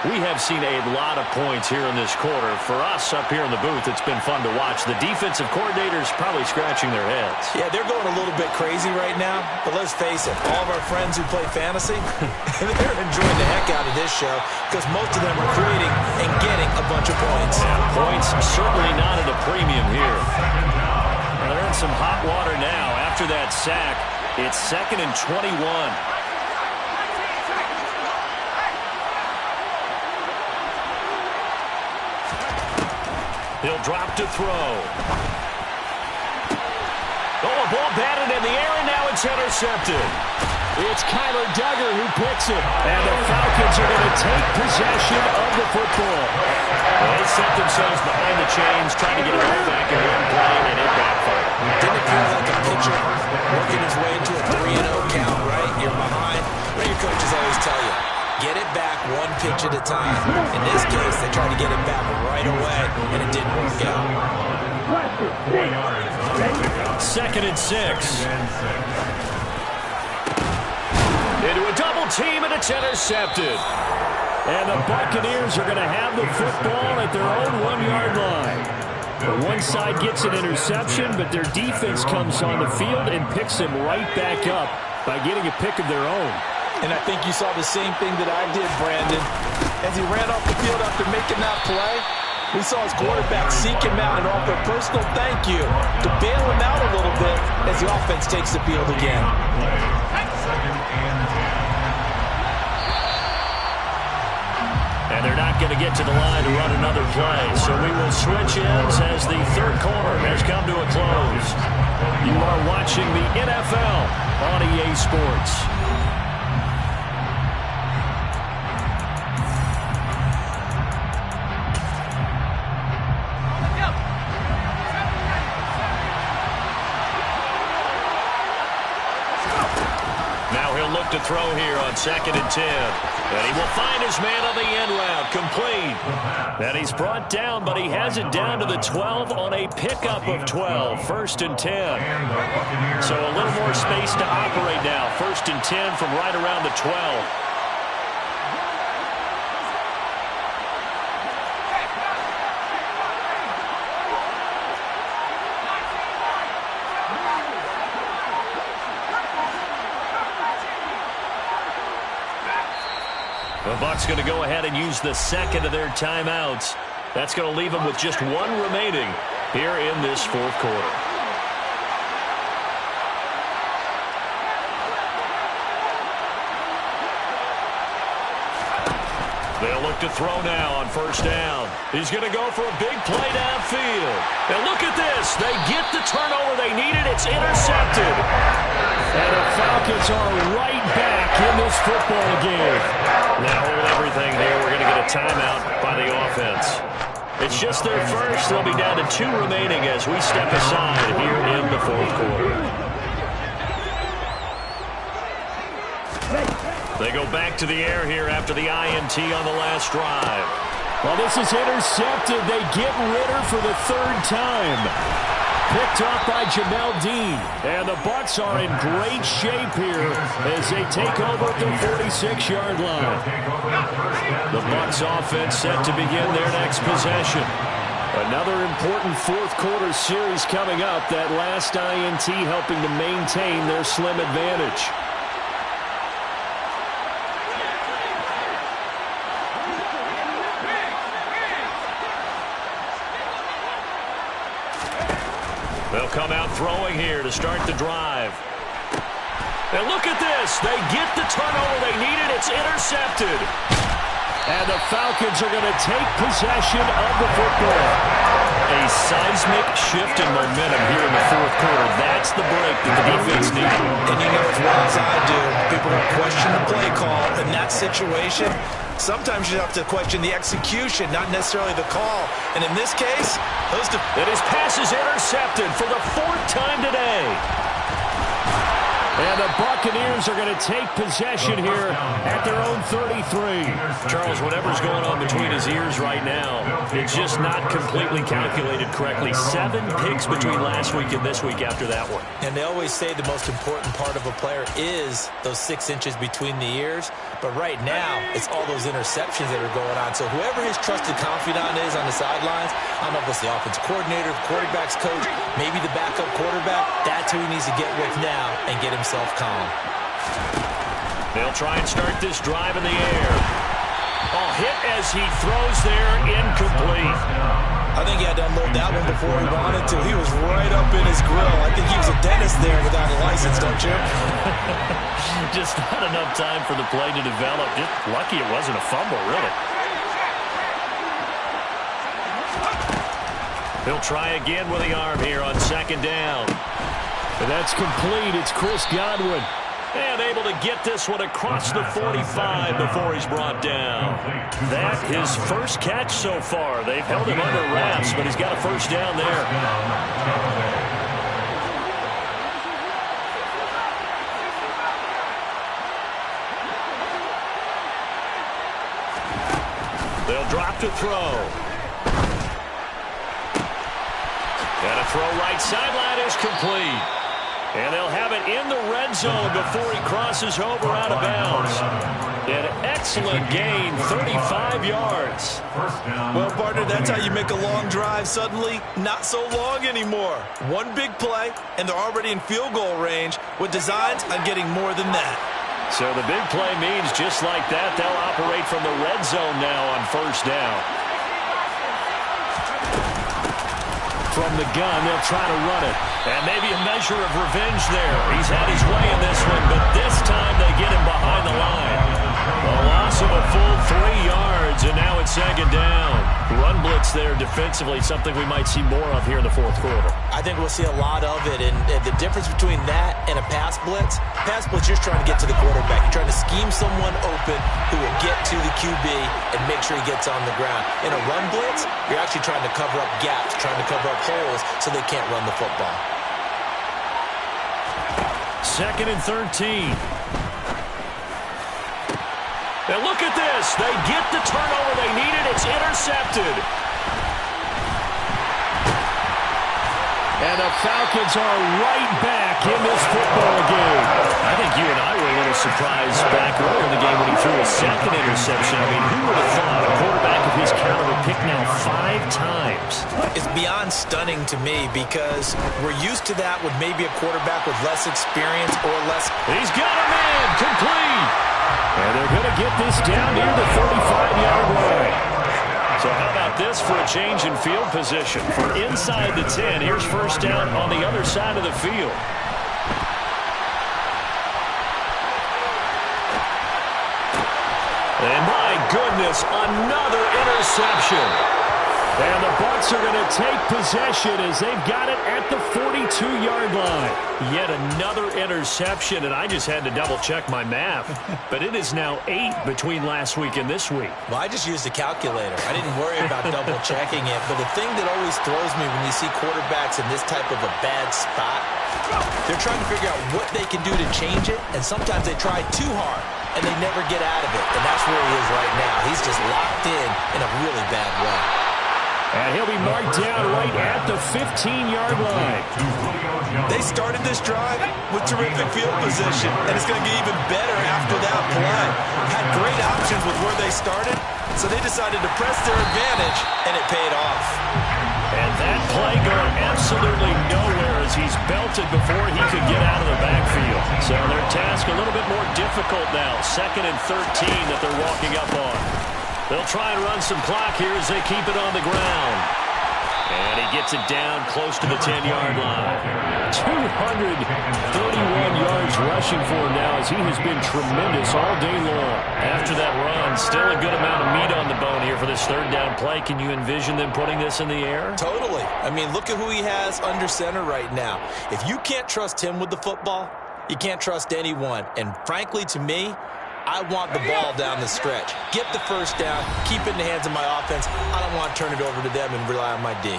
We have seen a lot of points here in this quarter. For us up here in the booth, it's been fun to watch. The defensive coordinators probably scratching their heads.
Yeah, they're going a little bit crazy right now, but let's face it, all of our friends who play fantasy, they're enjoying the heck out of this show because most of them are creating and getting a bunch of points.
Yeah, points certainly not at a premium here. They're in some hot water now. After that sack, it's 2nd and 21. He'll drop to throw. Oh, a ball batted in the air, and now it's intercepted. It's Kyler Duggar who picks it. And the Falcons are going to take possession of the football. Well, they set themselves behind the chains, trying to get it all back in one play, and it backfired.
Didn't it feel like a pitcher working his way into a 3-0 count, right? You're behind. What do your coaches always tell you? Get it back one pitch at a time. In this case, they tried to get it back right away, and it didn't work out.
2nd and 6. Into a double team, and it's intercepted. And the Buccaneers are going to have the football at their own 1-yard line. One side gets an interception, but their defense comes on the field and picks them right back up by getting a pick of their own.
And I think you saw the same thing that I did, Brandon. As he ran off the field after making that play, we saw his quarterback seek him out and offer a personal thank you to bail him out a little bit as the offense takes the field again.
And they're not going to get to the line to run another play. So we will switch ends as the third quarter has come to a close. You are watching the NFL on EA Sports. To throw here on 2nd and 10. And he will find his man on the end route. Complete. And he's brought down, but he has it down to the 12 on a pickup of 12. 1st and 10. So a little more space to operate now. 1st and 10 from right around the 12. The Bucs going to go ahead and use the second of their timeouts. That's going to leave them with just one remaining here in this fourth quarter. They'll look to throw now on 1st down. He's going to go for a big play downfield. And look at this. They get the turnover they needed. It's intercepted. And the Falcons are right back in this football game. Now hold everything here. We're going to get a timeout by the offense. It's just their first. They'll be down to 2 remaining as we step aside here in the fourth quarter. They go back to the air here after the INT on the last drive. Well, this is intercepted. They get Ritter for the 3rd time. Picked off by Jamel Dean. And the Bucs are in great shape here as they take over at the 46-yard line. The Bucs offense set to begin their next possession. Another important fourth quarter series coming up. That last INT helping to maintain their slim advantage. They'll come out throwing here to start the drive. And look at this. They get the turnover they needed. It's intercepted. And the Falcons are going to take possession of the football. A seismic shift in momentum here in the fourth quarter. That's the break that the defense needed.
And you know as well as I do, people will question the play call in that situation. Sometimes you have to question the execution, not necessarily the call. And in this case,
and his pass is intercepted for the 4th time today. And the Buccaneers are going to take possession here at their own 33. Charles, whatever's going on between his ears right now, it's just not completely calculated correctly. 7 picks between last week and this week after that one.
And they always say the most important part of a player is those 6 inches between the ears. But right now, it's all those interceptions that are going on. So whoever his trusted confidant is on the sidelines, I don't know if it's the offensive coordinator, the quarterback's coach, maybe the backup quarterback, that's who he needs to get with now and get himself calm.
They'll try and start this drive in the air. Oh, hit as he throws there, incomplete.
I think he had to unload that one before he wanted to. He was right up in his grill. I think he was a dentist there without a license, don't you?
Just not enough time for the play to develop. Just lucky it wasn't a fumble, really. He'll try again with the arm here on 2nd down. And that's complete. It's Chris Godwin. And able to get this one across the 45 before he's brought down. That his first catch so far. They've held him under wraps, but he's got a 1st down there. They'll drop to throw. And a throw right sideline is complete. And they'll have it in the red zone before he crosses over out of bounds. An excellent gain, 35 yards.
Well, partner, that's how you make a long drive suddenly not so long anymore. One big play, and they're already in field goal range with designs on getting more than that.
So the big play means just like that, they'll operate from the red zone now on first down. From the gun, they'll try to run it. And maybe a measure of revenge there. He's had his way in this one, but this time they get him behind the line. A loss of a full 3 yards, and now it's second down. Run blitz there defensively, something we might see more of here in the fourth quarter.
I think we'll see a lot of it, and the difference between that and a pass blitz, you're just trying to get to the quarterback. You're trying to scheme someone open who will get to the QB and make sure he gets on the ground. In a run blitz, you're actually trying to cover up gaps, trying to cover up holes so they can't run the football.
Second and 13. And look at this. They get the turnover they needed. It's intercepted. And the Falcons are right back in this football game. I think you and I were a little surprised back earlier in the game when he threw a second interception. I mean, who would have thought a quarterback of his caliber picked now 5 times?
It's beyond stunning to me because we're used to that with maybe a quarterback with less experience or less.
He's got a man complete. And they're going to get this down near the 35-yard line. So how about this for a change in field position? For inside the 10, here's first down on the other side of the field. And my goodness, another interception. And the Bucs are going to take possession as they've got it at the 42-yard line. Yet another interception, and I just had to double-check my math. But it is now 8 between last week and this week.
Well, I just used a calculator. I didn't worry about double-checking it. But the thing that always throws me when you see quarterbacks in this type of a bad spot, they're trying to figure out what they can do to change it, and sometimes they try too hard, and they never get out of it. And that's where he is right now. He's just locked in a really bad way.
And he'll be marked down right at the 15-yard line.
They started this drive with terrific field position, and it's going to get even better after that play. Had great options with where they started, so they decided to press their advantage, and it paid off.
And that play going absolutely nowhere as he's belted before he could get out of the backfield. So their task a little bit more difficult now. Second and 13 that they're walking up on. They'll try and run some clock here as they keep it on the ground. And he gets it down close to the 10-yard line. 231 yards rushing for him now as he has been tremendous all day long. After that run, still a good amount of meat on the bone here for this third down play. Can you envision them putting this in the air?
Totally. I mean, look at who he has under center right now. If you can't trust him with the football, you can't trust anyone. And frankly, to me, I want the ball down the stretch. Get the first down, keep it in the hands of my offense. I don't want to turn it over to them and rely on my D.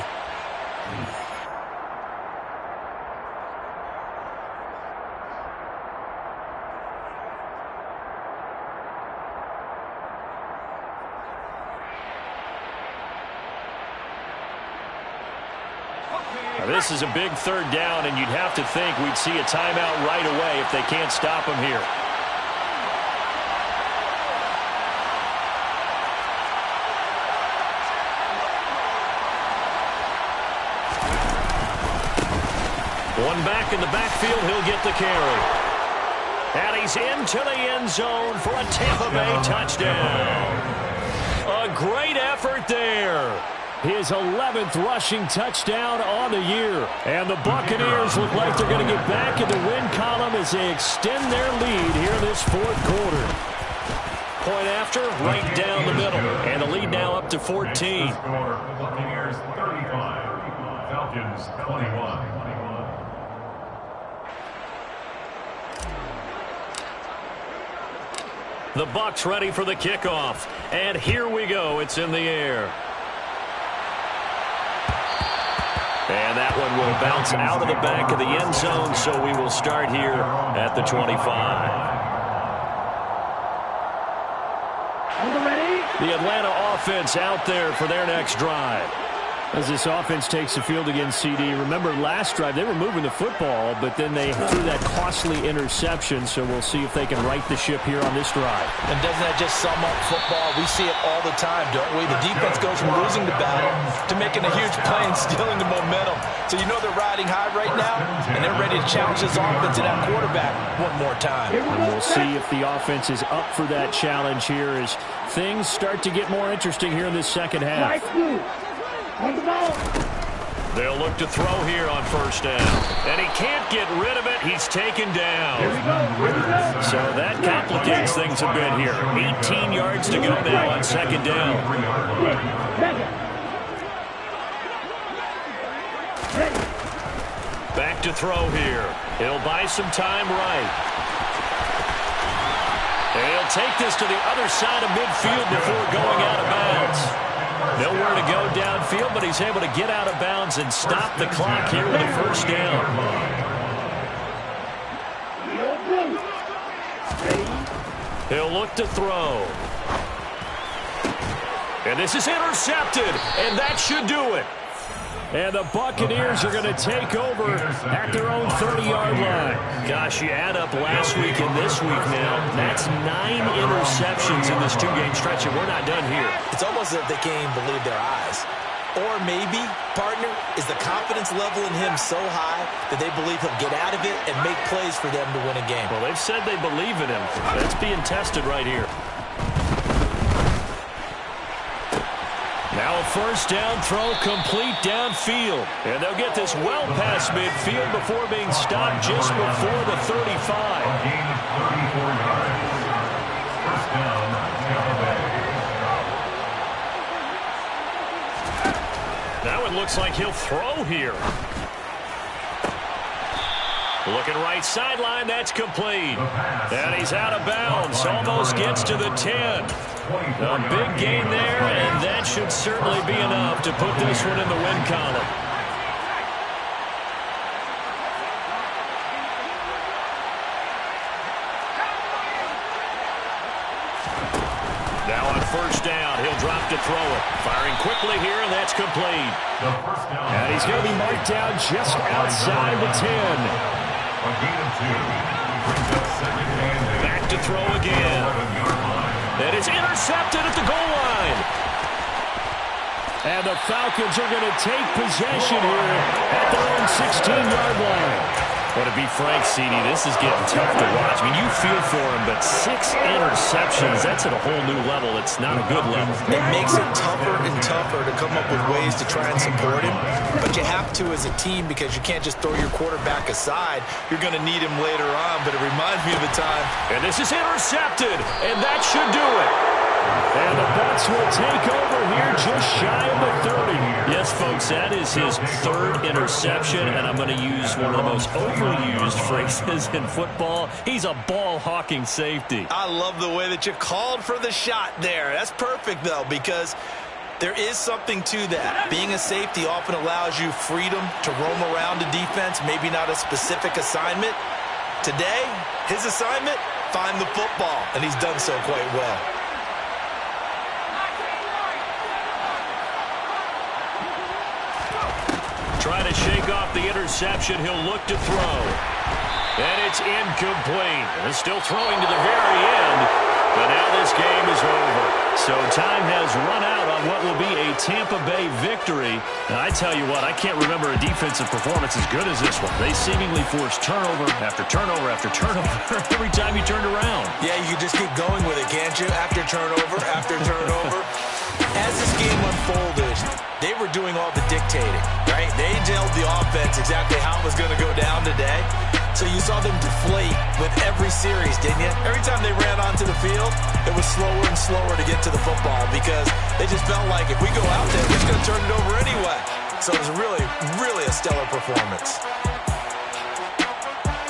Now, this is a big third down, and you'd have to think we'd see a timeout right away if they can't stop him here. One back in the backfield, he'll get the carry. And he's into the end zone for a Tampa Bay touchdown. A great effort there. His 11th rushing touchdown on the year. And the Buccaneers look like they're going to get back in the win column as they extend their lead here in this fourth quarter. Point after, right down the middle. And the lead now up to 14.
Buccaneers 35, Falcons 21.
The Bucs ready for the kickoff. And here we go. It's in the air. And that one will bounce out of the back of the end zone, so we will start here at the 25. The Atlanta offense out there for their next drive.
As this offense takes the field against CD, remember last drive they were moving the football, but then they threw that costly interception, so we'll see if they can right the ship here on this drive.
And doesn't that just sum up football? We see it all the time, don't we? The defense goes from losing the battle to making a huge play and stealing the momentum. So you know they're riding high right now, and they're ready to challenge this offense and that quarterback one more time.
And we'll see if the offense is up for that challenge here as things start to get more interesting here in this second half.
They'll look to throw here on first down. And he can't get rid of it. He's taken down. So that complicates things a bit here. 18 yards to go now on second down. Back to throw here. He'll buy some time right. And he'll take this to the other side of midfield before going out of bounds. Nowhere to go downfield, but he's able to get out of bounds and stop the clock here with a first down. He'll look to throw. And this is intercepted, and that should do it.
And the Buccaneers are going to take over at their own 30-yard line.
Gosh, you add up last week and this week now. That's 9 interceptions in this two-game stretch, and we're not done here.
It's almost as if they can't even believe their eyes. Or maybe, partner, is the confidence level in him so high that they believe he'll get out of it and make plays for them to win a game.
Well, they've said they believe in him. That's being tested right here. Now a first down throw complete downfield. And they'll get this well past midfield before being stopped just before the 35.
A gain of 34 yards. First down, Tampa Bay.
Now it looks like he'll throw here. Looking right sideline, that's complete. And he's out of bounds, almost gets to the 10. A big gain there, and that should certainly be enough to put this one in the win column. Now on first down, he'll drop to throw it. Firing quickly here, and that's complete.
And he's going to be marked down just outside the 10.
A gain of 2. Brings up second and 8.
Back to throw again. That is intercepted at the goal line.
And the Falcons are going to take possession here at their own 16-yard line.
Well, to be frank, CD, this is getting tough to watch. I mean, you feel for him, but 6 interceptions, that's at a whole new level. It's not a good level.
It makes it tougher and tougher to come up with ways to try and support him. But you have to as a team because you can't just throw your quarterback aside. You're going to need him later on, but it reminds me of the time.
And this is intercepted, and that should do it.
And the Bucs will take over here just shy of the 30.
Yes, folks, that is his 3rd interception, and I'm going to use one of the most overused phrases in football. He's a ball-hawking safety.
I love the way that you called for the shot there. That's perfect, though, because there is something to that. Being a safety often allows you freedom to roam around the defense, maybe not a specific assignment. Today, his assignment, find the football, and he's done so quite well.
Trying to shake off the interception. He'll look to throw. And it's incomplete. And still throwing to the very end. But now this game is over. So time has run out on what will be a Tampa Bay victory. And I tell you what, I can't remember a defensive performance as good as this one. They seemingly forced turnover after turnover after turnover every time you turned around.
Yeah, you can just keep going with it, can't you? After turnover, after turnover. As this game unfolded, they were doing all the dictating, right? They told the offense exactly how it was going to go down today. So you saw them deflate with every series, didn't you? Every time they ran onto the field, it was slower and slower to get to the football because they just felt like if we go out there, we're just going to turn it over anyway. So it was really, really a stellar performance.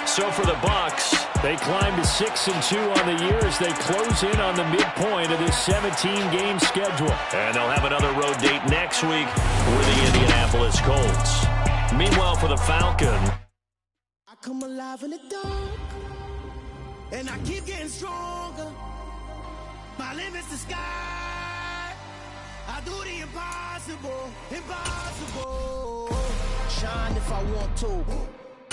So for the Bucs, they climb to 6-2 on the year as they close in on the midpoint of this 17-game schedule.
And they'll have another road date next week for the Indianapolis Colts. Meanwhile, for the Falcons,
I come alive in the dark, and I keep getting stronger. My limit's the sky. I do the impossible, impossible.
Shine if I want to.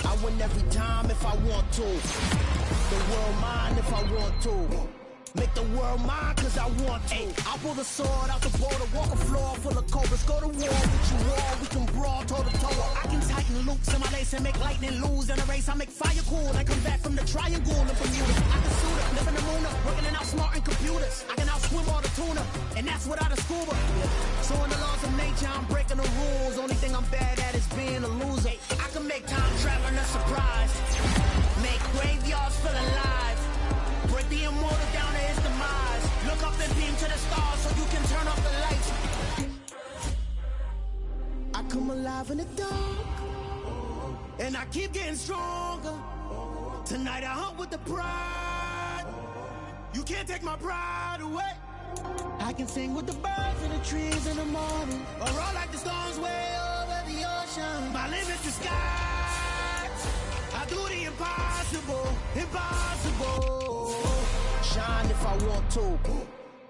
I win every time if I want to. The world mine if I want to. Make the world mine cause I want to. I'll pull the sword out the border, walk a floor full of cobras. Go to war with you all, we can brawl toe to toe. I can tighten loops in my lace and make lightning lose. In a race I make fire cool, I come back from the triangle and Bermuda. I can suit it, live in the moon, working and outsmarting computers. I can outswim all the tuna, and that's without a scuba. So in the laws of nature I'm breaking the rules. Only thing I'm bad at is being a loser. I can make time traveling a surprise, make graveyards feel alive, break the immortal down to his demise. Look up and beam to the stars so you can turn off the lights. I come alive in the dark, and I keep getting stronger. Tonight I hunt with the pride. You can't take my pride away. I can sing with the birds and the trees in the morning, or roll like the storms way over the ocean. My limit's the sky. I do the impossible, impossible. Shine if I want to.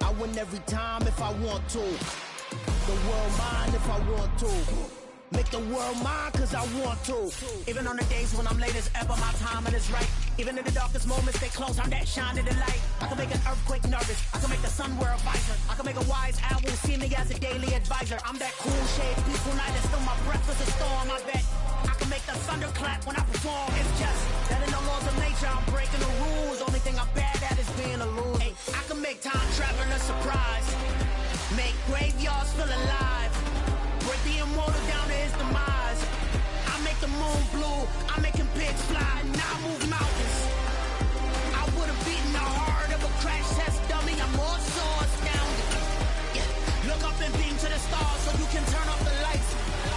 I win every time if I want to. The world mine if I want to. Make the world mine cause I want to. Even on the days when I'm late as ever, my timing is right. Even in the darkest moments, stay close, I'm that shine of the light. I can make an earthquake nervous, I can make the sun wear a visor. I can make a wise owl see me as a daily advisor. I'm that cool shade, peaceful night, and still my breath is a storm, I bet. I can make the thunder clap when I perform. It's just that in the laws of nature, I'm breaking the rules. Only thing I'm bad at is being a loser. I can make time traveling a surprise, make graveyards feel alive, break the immortal down to his demise. I make the moon blue, I make him pigs fly, and I move mountains. I would've beaten the heart of a crash test dummy. I'm more so astounded. Yeah. Look up and beam to the stars so you can turn off the lights.